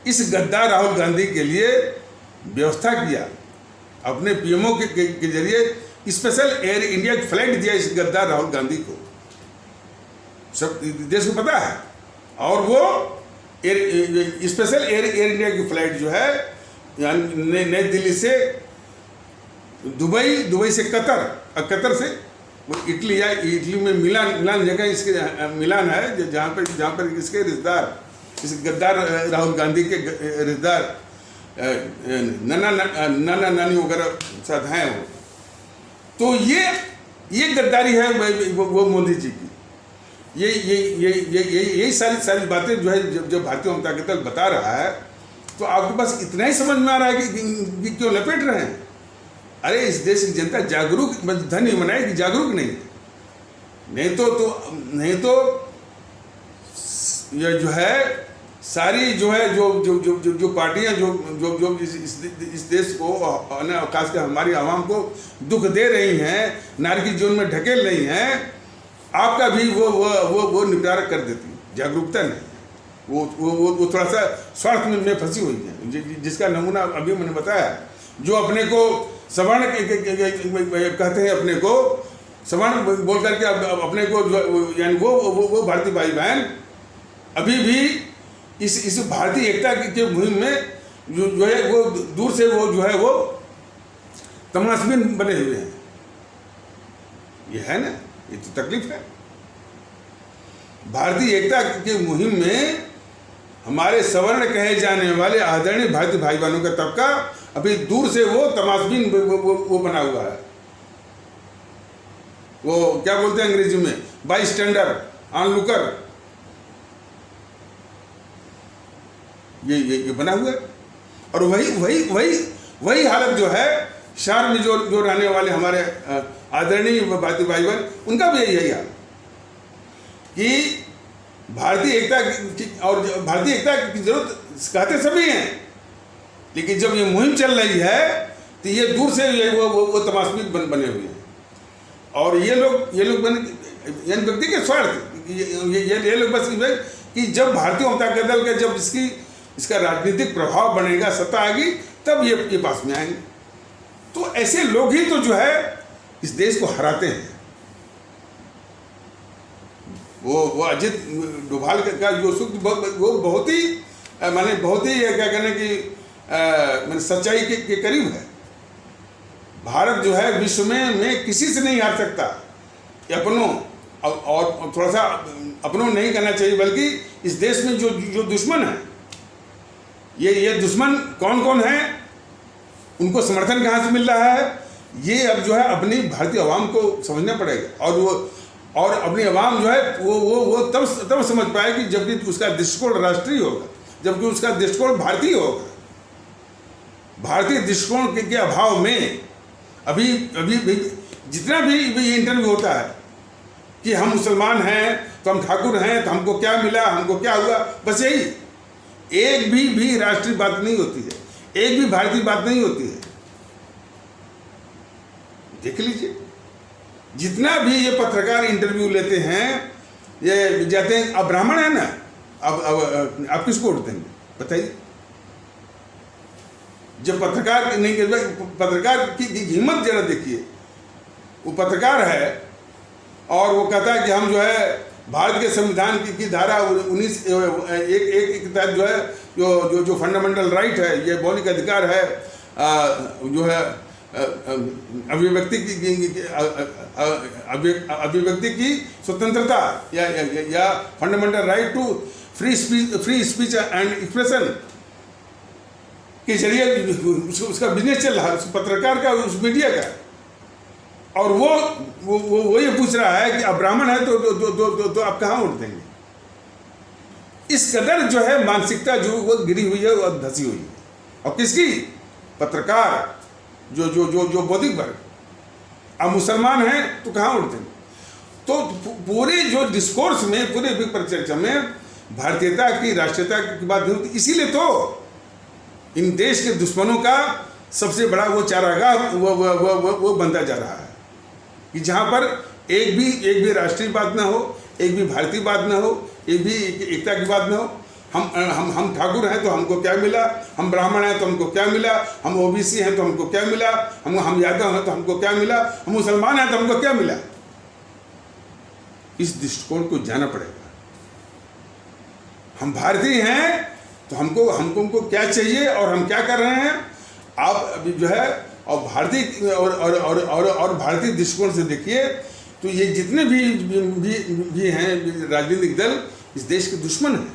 इस गद्दार राहुल गांधी के लिए व्यवस्था किया, अपने पीएमओ के जरिए स्पेशल एयर इंडिया की फ्लाइट दिया इस गद्दार राहुल गांधी को। सब देश को पता है। और वो स्पेशल एयर इंडिया की फ्लाइट जो है नई दिल्ली से दुबई से कतर से वो इटली में मिलान जगह इसके मिलान है जहाँ पर इसके रिश्तेदार, इस गद्दार राहुल गांधी के रिश्तेदार नाना नानी वगैरह साथ हैं वो। तो ये गद्दारी है वो मोदी जी की। यही सारी बातें जो है जब भारतीय जनता दल बता रहा है, तो आपके पास इतना ही समझ में आ रहा है कि क्यों लपेट रहे हैं। अरे इस देश की जनता जागरूक, धन ही मनाएगी, जागरूक नहीं तो ये जो है सारी जो है जो पार्टियां जो इस देश को खासकर हमारी आवाम को दुख दे रही हैं, नारी की जीवन में ढकेल रही हैं, आपका भी वो निपटारा कर देती है। जागरूकता नहीं, वो थोड़ा सा स्वार्थ में फंसी हुई है, जिसका नमूना अभी मैंने बताया। जो अपने को सवर्ण कहते हैं, अपने को सवर्ण बोल करके अपने को यानी वो भारतीय भाई बहन अभी भी इस भारतीय एकता के मुहिम में जो है वो दूर से वो जो है वो तमाशबीन बने हुए हैं। ये है ना, ये तो तकलीफ है। भारतीय एकता की मुहिम में हमारे सवर्ण कहे जाने वाले आदरणीय भारतीय भाई बहनों का तबका अभी दूर से वो तमाशबीन वो बना हुआ है। वो क्या बोलते हैं अंग्रेजी में, बाई स्टैंडर, ऑनलुकर, ये बना हुआ है। और वही हालत जो है शहर में जो रहने वाले हमारे आदरणीय भारतीय भाई बहन, उनका भी यही हाल कि भारतीय एकता की, और भारतीय एकता की जरूरत कहते सभी हैं, लेकिन जब ये मुहिम चल रही है तो ये दूर से वो तमाशबीन बने हुए हैं। और ये लोग बने व्यक्ति के स्वार्थ, ये लोग बस कि जब भारतीय जनता दल का जब इसका राजनीतिक प्रभाव बनेगा, सत्ता आएगी, तब ये पास में आएंगे। तो ऐसे लोग ही तो जो है इस देश को हराते हैं। वो अजित डोभाल का जो सूत्र वो बहुत ही क्या कहने की सच्चाई के करीब है। भारत जो है विश्व में किसी से नहीं हार सकता। अपनों और थोड़ा सा अपनों नहीं करना चाहिए, बल्कि इस देश में जो दुश्मन है, ये दुश्मन कौन है, उनको समर्थन कहाँ से मिल रहा है, ये अब जो है अपनी भारतीय आवाम को समझना पड़ेगा। और अपनी आवाम जो है वो तब समझ पाएगी जबकि उसका दृष्टिकोण राष्ट्रीय होगा, जबकि उसका दृष्टिकोण भारतीय होगा। भारतीय दृष्टिकोण के अभाव में अभी जितना भी इंटरव्यू होता है कि हम मुसलमान हैं तो हम ठाकुर हैं तो हमको क्या मिला, हमको क्या हुआ, बस यही, एक भी राष्ट्रीय बात नहीं होती है, एक भी भारतीय बात नहीं होती है। देख लीजिए, जितना भी ये पत्रकार इंटरव्यू लेते हैं, ये जाते हैं, अब ब्राह्मण है ना, अब आप किसको वोट देंगे बताइए? जब पत्रकार नहीं, पत्रकार की हिम्मत जरा देखिए। वो पत्रकार है और वो कहता है कि हम जो है भारत के संविधान की धारा 19 एक तहत जो है जो फंडामेंटल राइट है, ये मौलिक अधिकार है, जो है अभिव्यक्ति की स्वतंत्रता या fundamental right to free speech and expression के जरिए उसका बिजनेस चल रहा है, उस पत्रकार का, उस मीडिया का। और वो ये पूछ रहा है कि आप ब्राह्मण है तो आप कहाँ वोट देंगे? इस कदर जो है मानसिकता जो वो गिरी हुई है और धसी हुई है। और किसकी? पत्रकार, जो बौद्धिक वर्ग। आप मुसलमान हैं तो कहाँ वोट देंगे? तो पूरे जो डिस्कोर्स में, पूरे परिचर्चा में भारतीयता की, राष्ट्रीयता की बात नहीं होती। इसीलिए तो इन देश के दुश्मनों का सबसे बड़ा वो चारागाह वो बनता जा रहा है कि जहाँ पर एक भी राष्ट्रीय बात ना हो, एक भी भारतीय बात ना हो, एक भी एकता की बात ना हो। हम ठाकुर हैं तो हमको क्या मिला, हम ब्राह्मण हैं तो हमको क्या मिला, हम ओबीसी हैं तो हमको क्या मिला, हम यादव हैं तो हमको क्या मिला, हम मुसलमान हैं तो हमको क्या मिला। इस दृष्टिकोण को जाना पड़ेगा। हम भारतीय हैं तो हमको क्या चाहिए और हम क्या कर रहे हैं। आप अभी जो है और भारतीय और भारतीय दृष्टिकोण से देखिए तो ये जितने भी हैं राजनीतिक दल इस देश के दुश्मन हैं।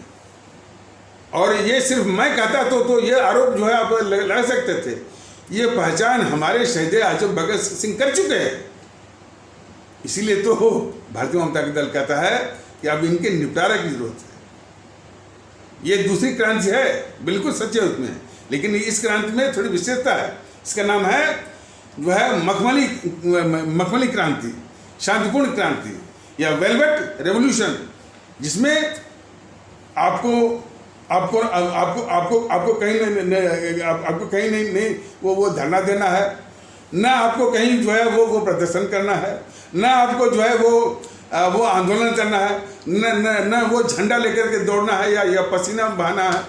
और ये सिर्फ मैं कहता तो ये आरोप जो है आप लगा सकते थे, ये पहचान हमारे शहीद आजम भगत सिंह कर चुके हैं। इसीलिए तो भारतीय जनता दल कहता है कि अब इनके निपटारा की जरूरत है। ये दूसरी क्रांति है, बिल्कुल सच्चे उसमें, लेकिन इस क्रांति में थोड़ी विशेषता है। इसका नाम है जो है मखमली क्रांति, शांतिपूर्ण क्रांति या वेलवेट रेवोल्यूशन, जिसमें आपको कहीं नहीं वो धरना देना है, ना आपको कहीं जो है वो प्रदर्शन करना है, ना आपको जो है वो आंदोलन करना है, न वो झंडा लेकर के दौड़ना है या पसीना बहाना है।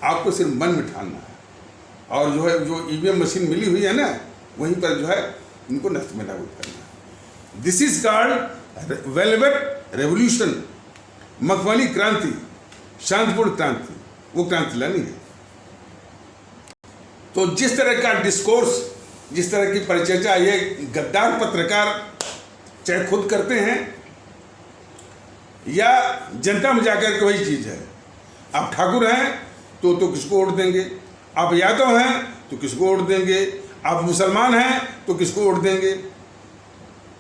आपको सिर्फ मन में ठानना है। और जो है जो ईवीएम मशीन मिली हुई है ना, वहीं पर जो है इनको नष्ट में लागू करना है। This is called velvet revolution, मखमली क्रांति, शांतिपूर्ण क्रांति। वो क्रांति लानी है। तो जिस तरह का डिस्कोर्स जिस तरह की परिचर्चा ये गद्दार पत्रकार चाहे खुद करते हैं या जनता में जाकर के वही चीज़ है। आप ठाकुर हैं तो किसको वोट देंगे, आप यादव हैं तो किसको वोट देंगे, आप मुसलमान हैं तो किसको वोट देंगे,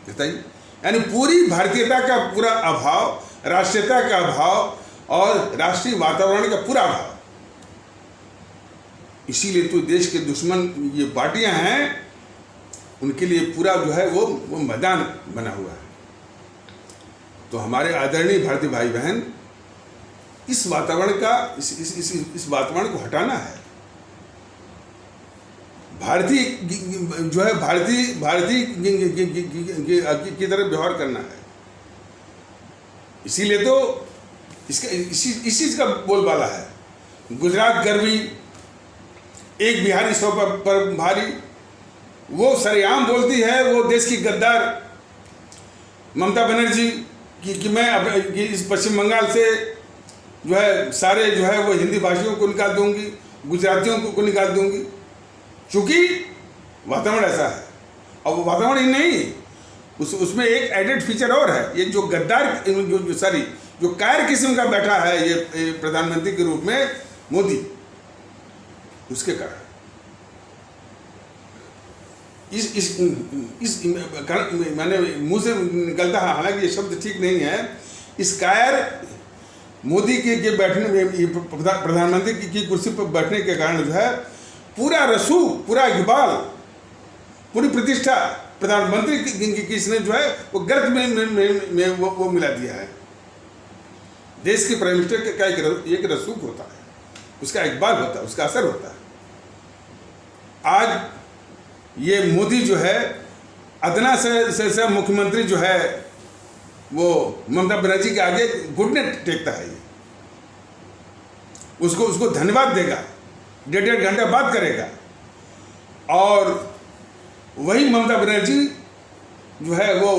बताइए। यानी पूरी भारतीयता का पूरा अभाव, राष्ट्रीयता का अभाव और राष्ट्रीय वातावरण का पूरा अभाव। इसीलिए तो देश के दुश्मन ये पार्टियां हैं, उनके लिए पूरा जो है वो मैदान बना हुआ है। तो हमारे आदरणीय भारतीय भाई बहन, इस वातावरण का इस वातावरण को हटाना है। भारतीय जो है भारतीय की तरह व्यवहार करना है। इसीलिए तो इसका इस चीज का बोलबाला है, गुजरात गर्वी, एक बिहारी 100 पर भारी। वो सरेआम बोलती है, वो देश की गद्दार ममता बनर्जी कि मैं इस पश्चिम बंगाल से जो है सारे जो है वो हिंदी भाषियों को निकाल दूंगी, गुजरातियों को निकाल दूंगी, क्योंकि वातावरण ऐसा है। और वो वातावरण ही नहीं, उसमें एक एडेड फीचर और है। ये जो गद्दार जो कायर किस्म का बैठा है ये प्रधानमंत्री के रूप में मोदी, उसके कारण इस मैंने मुंह से निकलता है, हालांकि ये शब्द ठीक नहीं है, इस कायर मोदी के बैठने में, प्रधानमंत्री की कुर्सी पर बैठने के कारण जो है पूरा रसूख, पूरा इकबाल, पूरी प्रतिष्ठा प्रधानमंत्री की इसने जो है वो गर्त में वो मिला दिया है। देश के प्राइम मिनिस्टर का एक रसूख होता है, उसका इकबाल होता है, उसका असर होता है। आज ये मोदी जो है अदना से मुख्यमंत्री जो है वो ममता बनर्जी के आगे घुटने टेकता है। ये उसको धन्यवाद देगा, 1.5 घंटा बात करेगा, और वही ममता बनर्जी जो है वो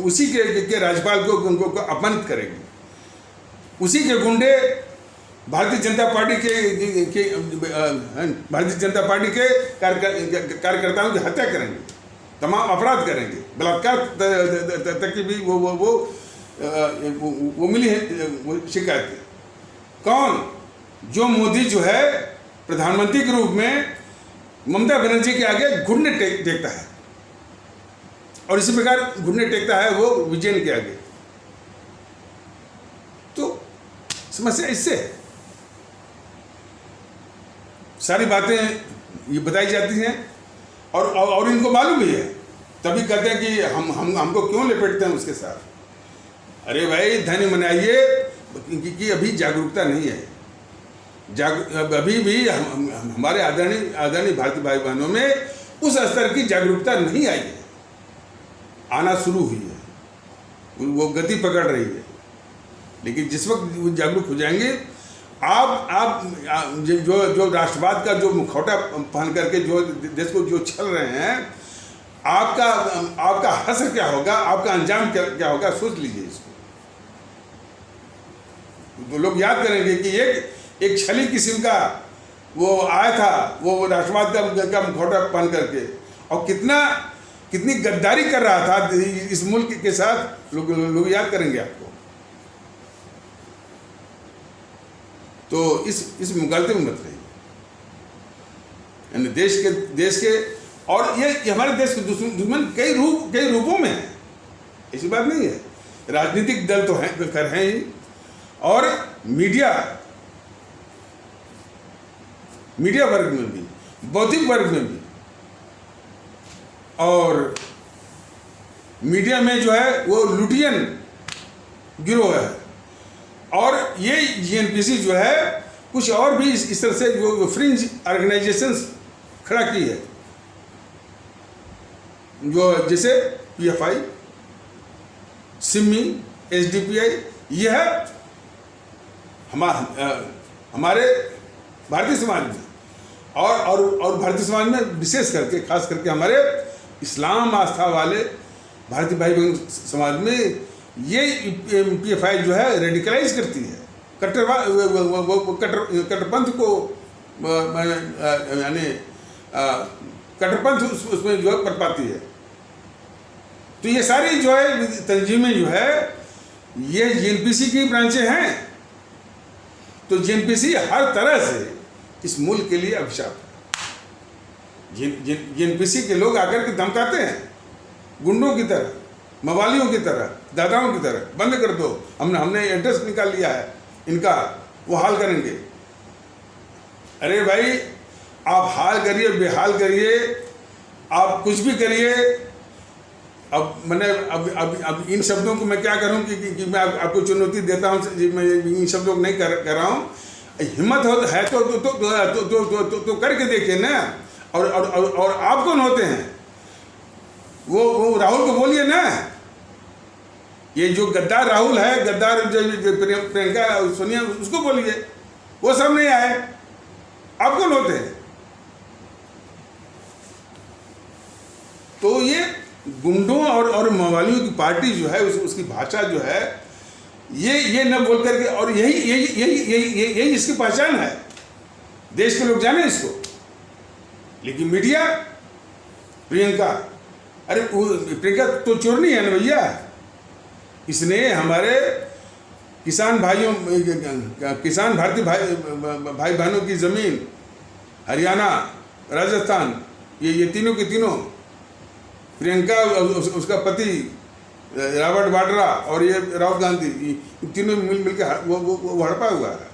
उसी के राज्यपाल को अपमानित करेगी। उसी के गुंडे भारतीय जनता पार्टी के कार्यकर्ताओं की हत्या करेंगे, तमाम अपराध करेंगे, बलात्कार तक की भी वो मिली है शिकायतें। कौन? जो मोदी जो है प्रधानमंत्री के रूप में ममता बनर्जी के आगे घुटने टेकता है, और इसी प्रकार घुटने टेकता है वो विजयन के आगे। तो समस्या इससे है। सारी बातें ये बताई जाती हैं और इनको मालूम भी है, तभी कहते हैं कि हमको क्यों लपेटते हैं उसके साथ। अरे भाई, धन्य मनाइए कि अभी जागरूकता नहीं है। अभी भी हमारे आदरणीय भारतीय भाई बहनों में उस स्तर की जागरूकता नहीं आई है, आना शुरू हुई है, वो गति पकड़ रही है। लेकिन जिस वक्त वो जागरूक हो जाएंगे, आप जो राष्ट्रवाद का जो मुखौटा पहन करके जो देश को जो छल रहे हैं, आपका हश्र क्या होगा, आपका अंजाम क्या होगा, सोच लीजिए इसको। तो लोग याद करेंगे कि एक छली किस्म का वो आया था, वो राष्ट्रवाद का मुखौटा पहन करके, और कितनी गद्दारी कर रहा था इस मुल्क के साथ। लोग याद करेंगे आपको। तो इस मुगालते में मत रहिए। यानी देश के और ये हमारे देश के दुश्मन कई रूपों में है, ऐसी बात नहीं है। राजनीतिक दल तो हैं ही, और मीडिया वर्ग में भी, बौद्धिक वर्ग में भी, और मीडिया में जो है वो लुटियन गिरोह है। और ये जीएनपीसी जो है कुछ और भी इस तरह से जो फ्रिंज ऑर्गेनाइजेशंस खड़ा की है, जो जैसे पीएफआई, सिमी, एसडीपीआई, यह हमारे भारतीय समाज में और भारतीय समाज में विशेष करके, खास करके हमारे इस्लाम आस्था वाले भारतीय भाई बहन समाज में ये पीएफआई जो है रेडिकलाइज करती है, कट्टरपंथ को यानी कट्टरपंथ उसमें जो है पनपाती है। तो ये सारी जो है तंजीमें जो है ये जेएनपीसी की ब्रांचें हैं। तो जेएनपीसी हर तरह से इस मुल्क के लिए अभिशाप है। जेएनपीसी के लोग आकर के धमकाते हैं गुंडों की तरह, मवालियों की तरह, दादाओं की तरह, बंद कर दो, हमने एड्रेस निकाल लिया है इनका, वो हाल करेंगे। अरे भाई आप हाल करिए, बेहाल करिए, आप कुछ भी करिए। अब मैंने अब इन शब्दों को मैं क्या करूं कि मैं आपको चुनौती देता हूं, मैं इन शब्दों को नहीं कर रहा हूं। हिम्मत हो है तो करके देखिए ना। और आप कौन होते हैं? वो राहुल को बोलिए ना। ये जो गद्दार राहुल है, गद्दार प्रियंका सोनिया, उसको बोलिए। वो सब नहीं आए, आप कौन होते हैं? तो ये गुंडों और मवालियों की पार्टी जो है उसकी भाषा जो है ये न बोल करके, और यही इसकी पहचान है। देश के लोग जाने इसको, लेकिन मीडिया प्रियंका, अरे प्रियंका तो चोर नहीं है ना भैया। इसने हमारे किसान भाइयों, किसान भारतीय भाई बहनों की ज़मीन, हरियाणा, राजस्थान, ये तीनों के तीनों, प्रियंका, उसका पति रॉबर्ट वाड्रा और ये राहुल गांधी, तीनों मिलकर वो हड़पा हुआ है।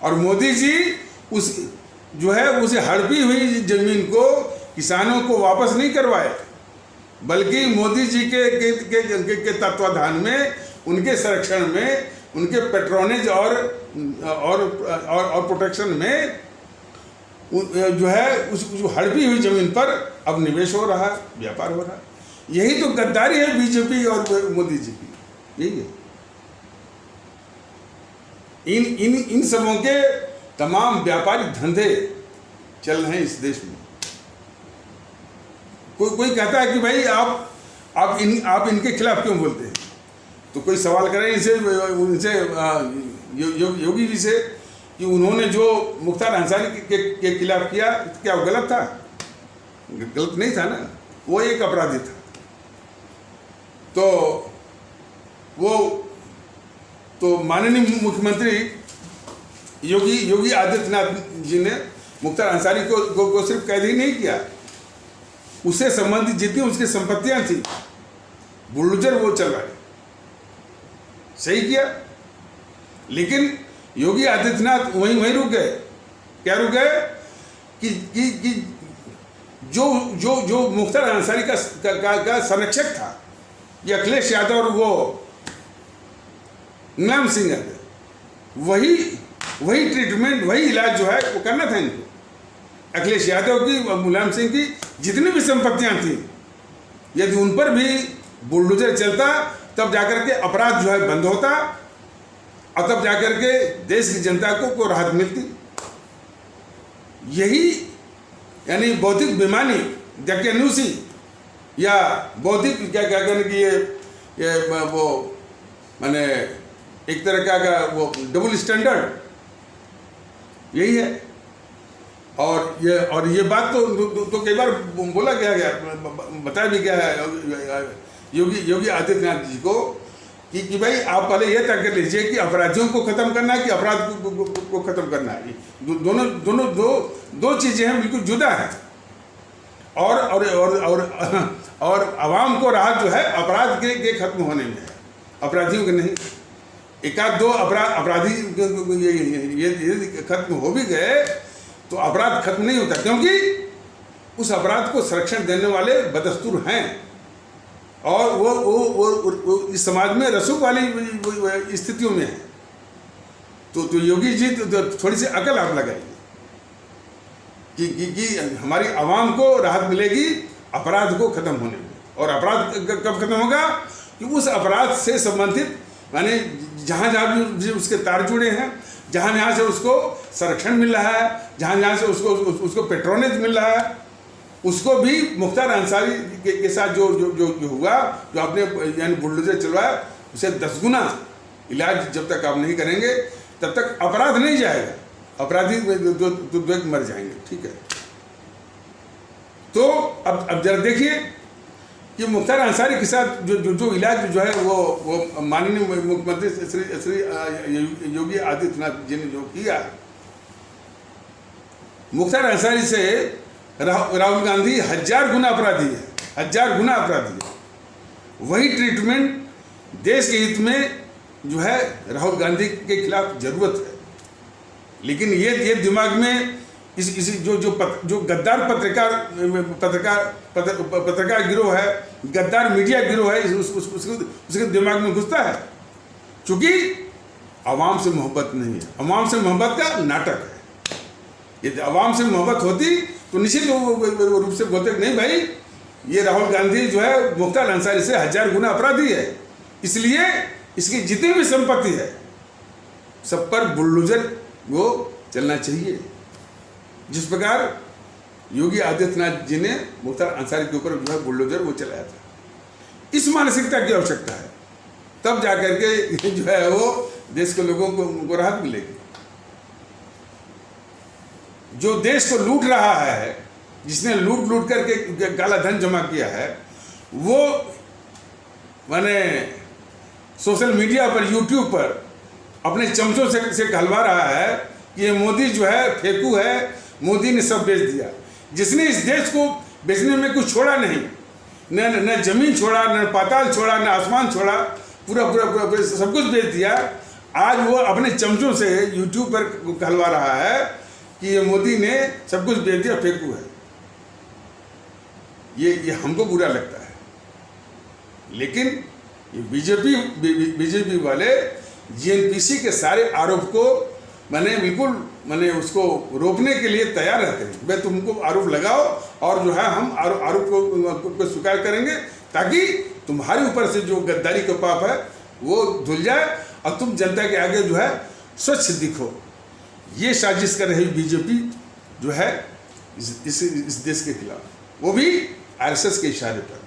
और मोदी जी उस जो है उसे हड़पी हुई जमीन को किसानों को वापस नहीं करवाए, बल्कि मोदी जी के तत्वाधान में, उनके संरक्षण में, उनके पेट्रोनेज और प्रोटेक्शन में जो है उस जो हड़पी हुई जमीन पर अब निवेश हो रहा है, व्यापार हो रहा है। यही तो गद्दारी है बीजेपी और मोदी जी की, यही है। इन सबों के तमाम व्यापारिक धंधे चल रहे हैं इस देश में। कोई कहता है कि भाई आप इनके खिलाफ क्यों बोलते हैं? तो कोई सवाल करें उनसे योगी जी से कि उन्होंने जो मुख्तार अंसारी के खिलाफ किया, क्या वो गलत था? गलत नहीं था ना, वो एक अपराधी था। तो माननीय मुख्यमंत्री योगी आदित्यनाथ जी ने मुख्तार अंसारी को सिर्फ कैद ही नहीं किया, उससे संबंधित जितनी उसकी संपत्तियां थी, बुलडोजर वो चलवाए, सही किया। लेकिन योगी आदित्यनाथ वहीं रुक गए। क्या रुक गए? कि जो मुख्तार अंसारी का संरक्षक था, ये अखिलेश यादव और वो मुलायम सिंह यादव, वही ट्रीटमेंट, वही इलाज जो है वो करना था इनको। अखिलेश यादव की और मुलायम सिंह की जितनी भी संपत्तियां थी, यदि उन पर भी बुलडोजर चलता, तब जाकर के अपराध जो है बंद होता, और तब जाकर के देश की जनता को राहत मिलती। यही यानी बौद्धिक बेईमानी, दकियानूसी, या बौद्धिक क्या कहने की ये वो माने एक तरह का वो डबल स्टैंडर्ड, यही है। और ये बात तो कई बार बोला गया, बताया भी गया है योगी आदित्यनाथ जी को कि भाई आप पहले ये तय कर लीजिए कि अपराधियों को खत्म करना है कि अपराध को खत्म करना है। दोनों दो चीजें हैं, बिल्कुल जुदा है। और आवाम को राहत जो है अपराध के खत्म होने में है, अपराधियों के नहीं। एक आध दो अपराधी ये खत्म हो भी गए तो अपराध खत्म नहीं होता, क्योंकि उस अपराध को संरक्षण देने वाले बदस्तूर हैं, और वो इस समाज में रसूख वाली स्थितियों में है। तो योगी जी तो थोड़ी सी अकल आप लगाइए कि हमारी आवाम को राहत मिलेगी अपराध को खत्म होने में। और अपराध कब खत्म होगा? कि उस अपराध से संबंधित माने जहाँ भी उसके तार जुड़े हैं, जहाँ से उसको संरक्षण मिल रहा है, जहाँ से उसको पेट्रोनेज मिल रहा है, उसको भी मुख्तार अंसारी के साथ जो हुआ, जो आपने यानी बुलडोजर चलवाया, उसे 10 गुना इलाज जब तक आप नहीं करेंगे तब तक अपराध नहीं जाएगा। अपराधी मर जाएंगे। ठीक है। तो अब जरा देखिए कि मुख्तार अंसारी के साथ जो इलाज जो है वो माननीय मुख्यमंत्री श्री योगी आदित्यनाथ जी ने जो किया, मुख्तार अंसारी से राहुल गांधी 1000 गुना अपराधी है, 1000 गुना अपराधी है। वही ट्रीटमेंट देश के हित में जो है राहुल गांधी के खिलाफ जरूरत है। लेकिन ये दिमाग में इस जो गद्दार पत्रकार गिरोह है, गद्दार मीडिया गिरोह है, उसके दिमाग में घुसता है। क्योंकि आवाम से मोहब्बत नहीं है, आवाम से मोहब्बत का नाटक है। यदि आवाम से मोहब्बत होती तो निश्चित रूप से बोलते नहीं भाई, ये राहुल गांधी जो है मुख्तार अंसारी से 1000 गुना अपराधी है, इसलिए इसकी जितनी भी संपत्ति है सब पर बुलडोजर वो चलना चाहिए। जिस प्रकार योगी आदित्यनाथ जी ने मुख्तार अंसारी के ऊपर जो है बुलडोजर वो चलाया था, इस मानसिकता की आवश्यकता है, तब जाकर के जो है वो देश के लोगों को राहत मिलेगी। जो देश को लूट रहा है, जिसने लूट करके काला धन जमा किया है, वो माने सोशल मीडिया पर, यूट्यूब पर अपने चमचों से कहलवा रहा है कि ये मोदी जो है फेंकू है, मोदी ने सब बेच दिया। जिसने इस देश को बेचने में कुछ छोड़ा नहीं, न जमीन छोड़ा, न पाताल छोड़ा, न आसमान छोड़ा, पूरा सब कुछ बेच दिया। आज वो अपने चमचों से यूट्यूब पर कहलवा रहा है कि ये मोदी ने सब कुछ बेच दिया, फेंकू है। ये हमको बुरा लगता है। लेकिन ये बीजेपी वाले जीएनपीसी के सारे आरोप को बिल्कुल उसको रोकने के लिए तैयार रहते हैं। भाई तुमको आरोप लगाओ और जो है हम आरोप को स्वीकार करेंगे, ताकि तुम्हारे ऊपर से जो गद्दारी का पाप है वो धुल जाए और तुम जनता के आगे जो है स्वच्छ दिखो। ये साजिश कर रही बीजेपी जो है इस देश के खिलाफ, वो भी आरएसएस के इशारे पर।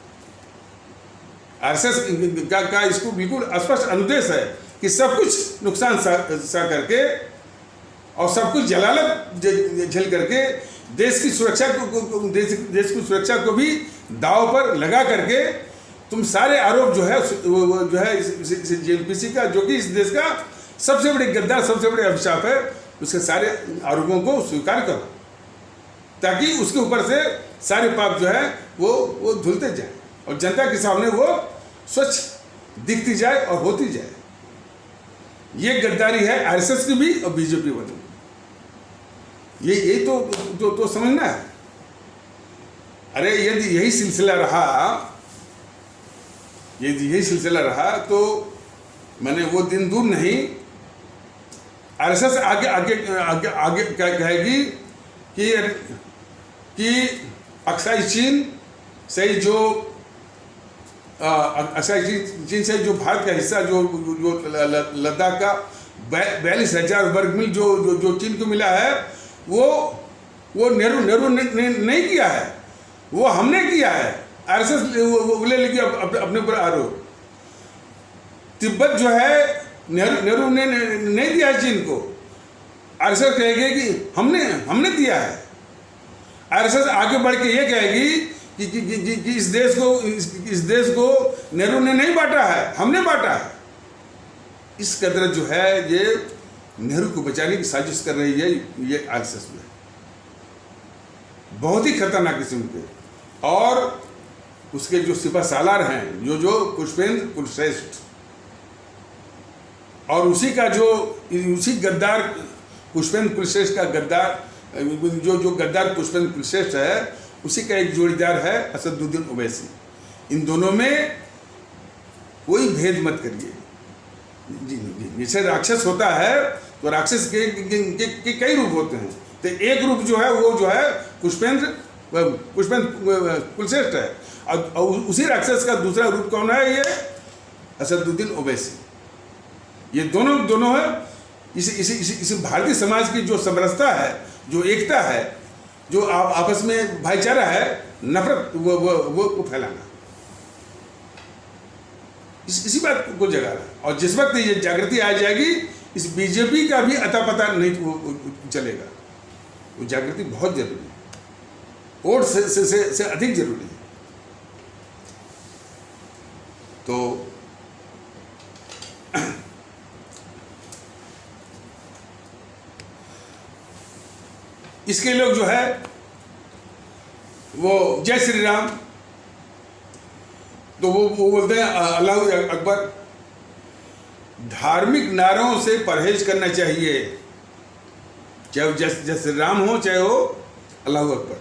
आरएसएस का इसको बिल्कुल स्पष्ट अनुदेश है कि सब कुछ नुकसान सा करके और सब कुछ जलालत झेल करके देश की सुरक्षा को भी दांव पर लगा करके तुम सारे आरोप जो है जीएनपीसी का, जो कि इस देश का सबसे बड़ी गद्दार, सबसे बड़े अभिशाप है, उसके सारे आरोपों को स्वीकार करो, ताकि उसके ऊपर से सारे पाप जो है वो धुलते जाए और जनता के सामने वो स्वच्छ दिखती जाए और होती जाए। ये गद्दारी है आरएसएस की भी और बीजेपी वालों की। ये तो समझना है। अरे यदि यही सिलसिला रहा तो मैंने वो दिन दूर नहीं, आरएसएस आगे क्या कहेगी कि अक्साई चीन से जो भारत का हिस्सा जो लद्दाख का 42,000 वर्ग मील जो चीन को मिला है, वो नेहरू ने नहीं किया है, वो हमने किया है। आरएसएस ले लेगी अपने ऊपर आरोप। तिब्बत जो है नेहरू ने नहीं दिया है चीन को, आरएसएस कहेगी कि हमने दिया है। आरएसएस आगे बढ़ के ये कहेगी कि इस देश को नेहरू ने नहीं बांटा है, हमने बांटा है। इस कदर जो है ये नेहरू को बचाने की साजिश कर रही है ये आरएसएस में, बहुत ही खतरनाक किस्म के। और उसके जो सिपह सालार हैं, जो पुष्पेंद्र कुलश्रेष्ठ, और उसी गद्दार पुष्पेंद्र कुलश्रेष्ठ का जो गद्दार पुष्पेंद्र कुलश्रेष्ठ है, उसी का एक जोड़ीदार है असदुद्दीन ओवैसी। इन दोनों में कोई भेद मत करिए। जैसे राक्षस होता है तो राक्षस के कई रूप होते हैं, तो एक रूप जो है पुष्पेंद्र कुलश्रेष्ठ है, और उसी राक्षस का दूसरा रूप कौन है? ये असदुद्दीन ओवैसी। ये दोनों है। इस भारतीय समाज की जो समरसता है, जो एकता है, जो आपस में भाईचारा है, नफरत वो फैलाना, इसी बात को जगा रहा। और जिस वक्त ये जागृति आ जाएगी, इस बीजेपी का भी अता पता नहीं चलेगा। वो जागृति बहुत जरूरी है। वोट से अधिक जरूरी है। तो इसके लोग जो है वो जय श्री राम, तो वो बोलते हैं अल्लाह अकबर। धार्मिक नारों से परहेज करना चाहिए, चाहे जय श्री राम हो चाहे हो अल्लाह अकबर।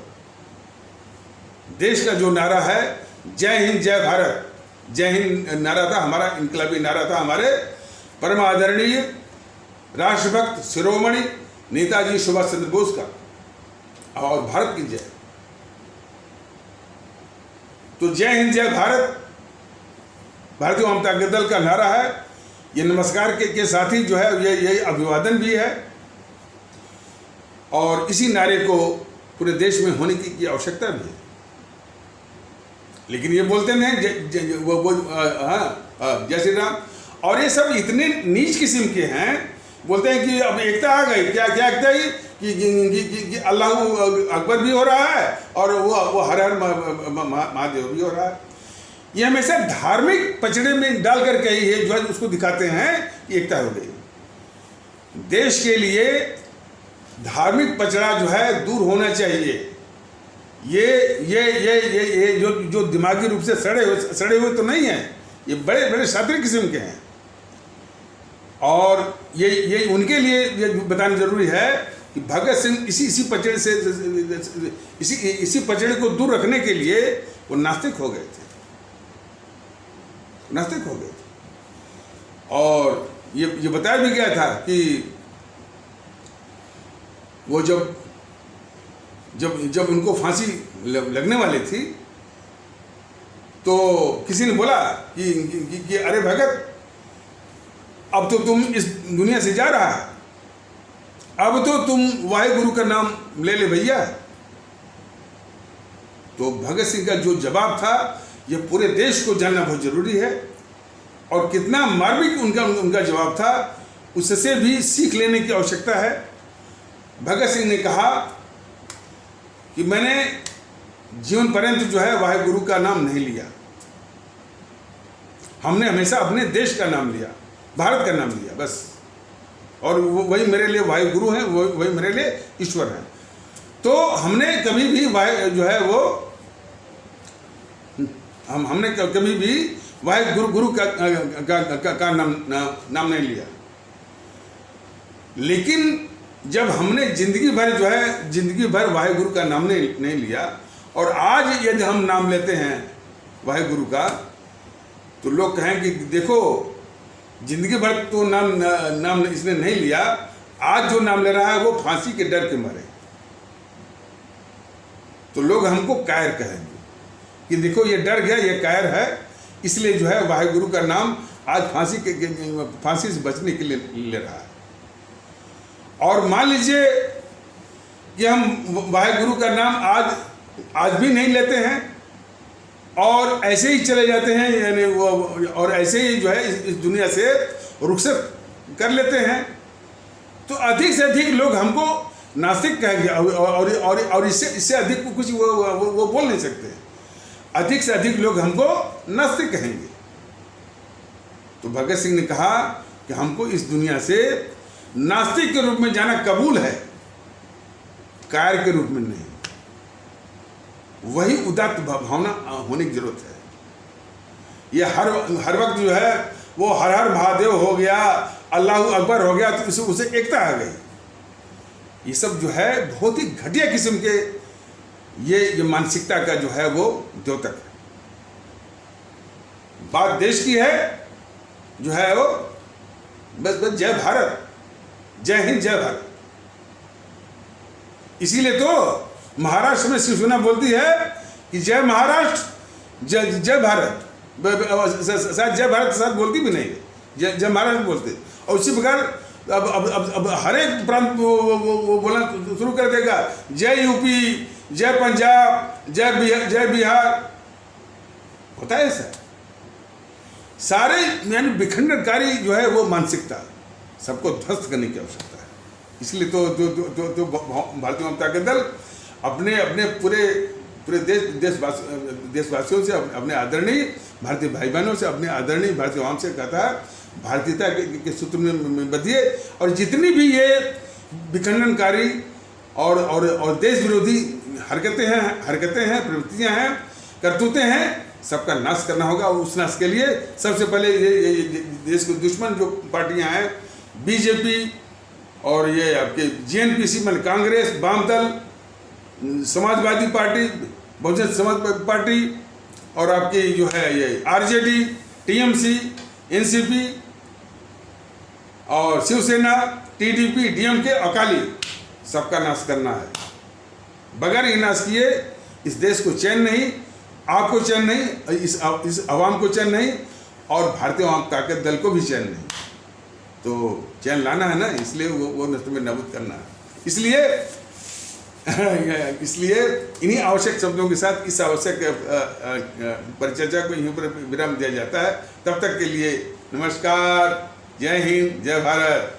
देश का जो नारा है जय हिंद जय भारत, जय हिंद नारा था हमारा, इनकलाबी नारा था हमारे परम आदरणीय राष्ट्रभक्त शिरोमणि नेताजी सुभाष चंद्र बोस का, और भारत की जय। तो जय हिंद जय भारत भारतीय जनता दल का नारा है। ये नमस्कार के साथ ही जो है ये अभिवादन भी है, और इसी नारे को पूरे देश में होने की आवश्यकता भी है। लेकिन ये बोलते नहीं जय श्री राम, और ये सब इतने नीच किस्म के हैं, बोलते हैं कि अब एकता आ गई। क्या एकता ही कि अल्लाह अकबर भी हो रहा है और वो हर हर महादेव भी हो रहा है। ये हमेशा धार्मिक पचड़े में डाल करके ही है जो है उसको दिखाते हैं कि एकता हो गई। देश के लिए धार्मिक पचड़ा जो है दूर होना चाहिए। ये जो दिमागी रूप से सड़े हुए तो नहीं है, ये बड़े बड़े सात्विक किस्म के हैं, और ये उनके लिए ये बताना जरूरी है कि भगत सिंह इसी पचड़े से इसी पचड़े को दूर रखने के लिए वो नास्तिक हो गए थे, और ये बताया भी गया था कि वो जब उनको फांसी लगने वाली थी तो किसी ने बोला कि अरे भगत, अब तो तुम इस दुनिया से जा रहा है, अब तो तुम वाहेगुरु का नाम ले ले भैया। तो भगत सिंह का जो जवाब था ये पूरे देश को जानना बहुत जरूरी है, और कितना मार्मिक उनका जवाब था उससे भी सीख लेने की आवश्यकता है। भगत सिंह ने कहा कि मैंने जीवन पर्यंत जो है वाहेगुरु का नाम नहीं लिया, हमने हमेशा अपने देश का नाम लिया, भारत का नाम लिया बस, और वही मेरे लिए वाहेगुरु हैं, वही मेरे लिए ईश्वर हैं। तो हमने कभी भी जो है वो हमने कभी भी वाहेगुरु का नाम नहीं लिया। लेकिन जब हमने जिंदगी भर वाहेगुरु का नाम नहीं लिया, और आज यदि हम नाम लेते हैं वाहेगुरु का, तो लोग कहें कि देखो जिंदगी भर तो नाम इसने नहीं लिया, आज जो नाम ले रहा है वो फांसी के डर के मारे। तो लोग हमको कायर कहेंगे कि देखो ये डर गया, ये कायर है, इसलिए जो है वाहेगुरु का नाम आज फांसी से बचने के लिए ले रहा है। और मान लीजिए कि हम वाहेगुरु का नाम आज भी नहीं लेते हैं और ऐसे ही चले जाते हैं, यानी वो और ऐसे ही जो है इस दुनिया से रुखसत कर लेते हैं, तो अधिक से अधिक लोग हमको नास्तिक कहेंगे, और इससे अधिक कुछ वो बोल नहीं सकते। अधिक से अधिक लोग हमको नास्तिक कहेंगे। तो भगत सिंह ने कहा कि हमको इस दुनिया से नास्तिक के रूप में जाना कबूल है, कायर के रूप में नहीं। वही उदात्त भावना होने की जरूरत है। ये हर वक्त जो है वो हर हर महादेव हो गया, अल्लाह अकबर हो गया, तो उसे एकता आ गई। ये सब जो है बहुत ही घटिया किस्म के ये मानसिकता का जो है वो द्योतक है। बात देश की है जो है वो बस जय भारत, जय हिंद जय भारत। इसीलिए तो महाराष्ट्र में शिवसेना बोलती है कि जय महाराष्ट्र जय भारत, शायद जय भारत के साथ बोलती भी नहीं, जय महाराष्ट्र बोलते। और उसी प्रकार अब हर एक प्रांत वो बोलना शुरू कर देगा, जय यूपी, जय पंजाब, जय बिहार। होता है ऐसा। सारे यानी विखंडनकारी जो है वो मानसिकता सबको ध्वस्त करने की आवश्यकता है। इसलिए तो भारतीय जनता दल अपने अपने पूरे पूरे देशवासियों से, अपने आदरणीय भारतीय भाई बहनों से, अपने आदरणीय भारतीय आवाम से कहता है, भारतीयता के सूत्र में बंधिए और जितनी भी ये विखंडनकारी और देश विरोधी हरकतें हैं, प्रवृत्तियां हैं, करतूतें हैं, सबका नाश करना होगा। और उस नाश के लिए सबसे पहले ये देश के दुश्मन जो पार्टियां हैं, बीजेपी और ये आपके जीएनपीसी मतलब कांग्रेस, वामदल, समाजवादी पार्टी, बहुजन समाज पार्टी और आपकी जो है ये आरजेडी, टीएमसी, एनसीपी और शिवसेना, टीडीपी, डीएमके, अकाली, सबका नाश करना है। बगैर ये नाश किए इस देश को चैन नहीं, आपको चैन नहीं, इस आवाम को चैन नहीं और भारतीय आवाम ताकत दल को भी चैन नहीं। तो चैन लाना है ना, इसलिए वो नष्ट में नाबूद करना है। इसलिए इन्हीं आवश्यक शब्दों के साथ इस आवश्यक परिचर्चा को यहीं पर विराम दिया जाता है। तब तक के लिए नमस्कार, जय हिंद, जय भारत।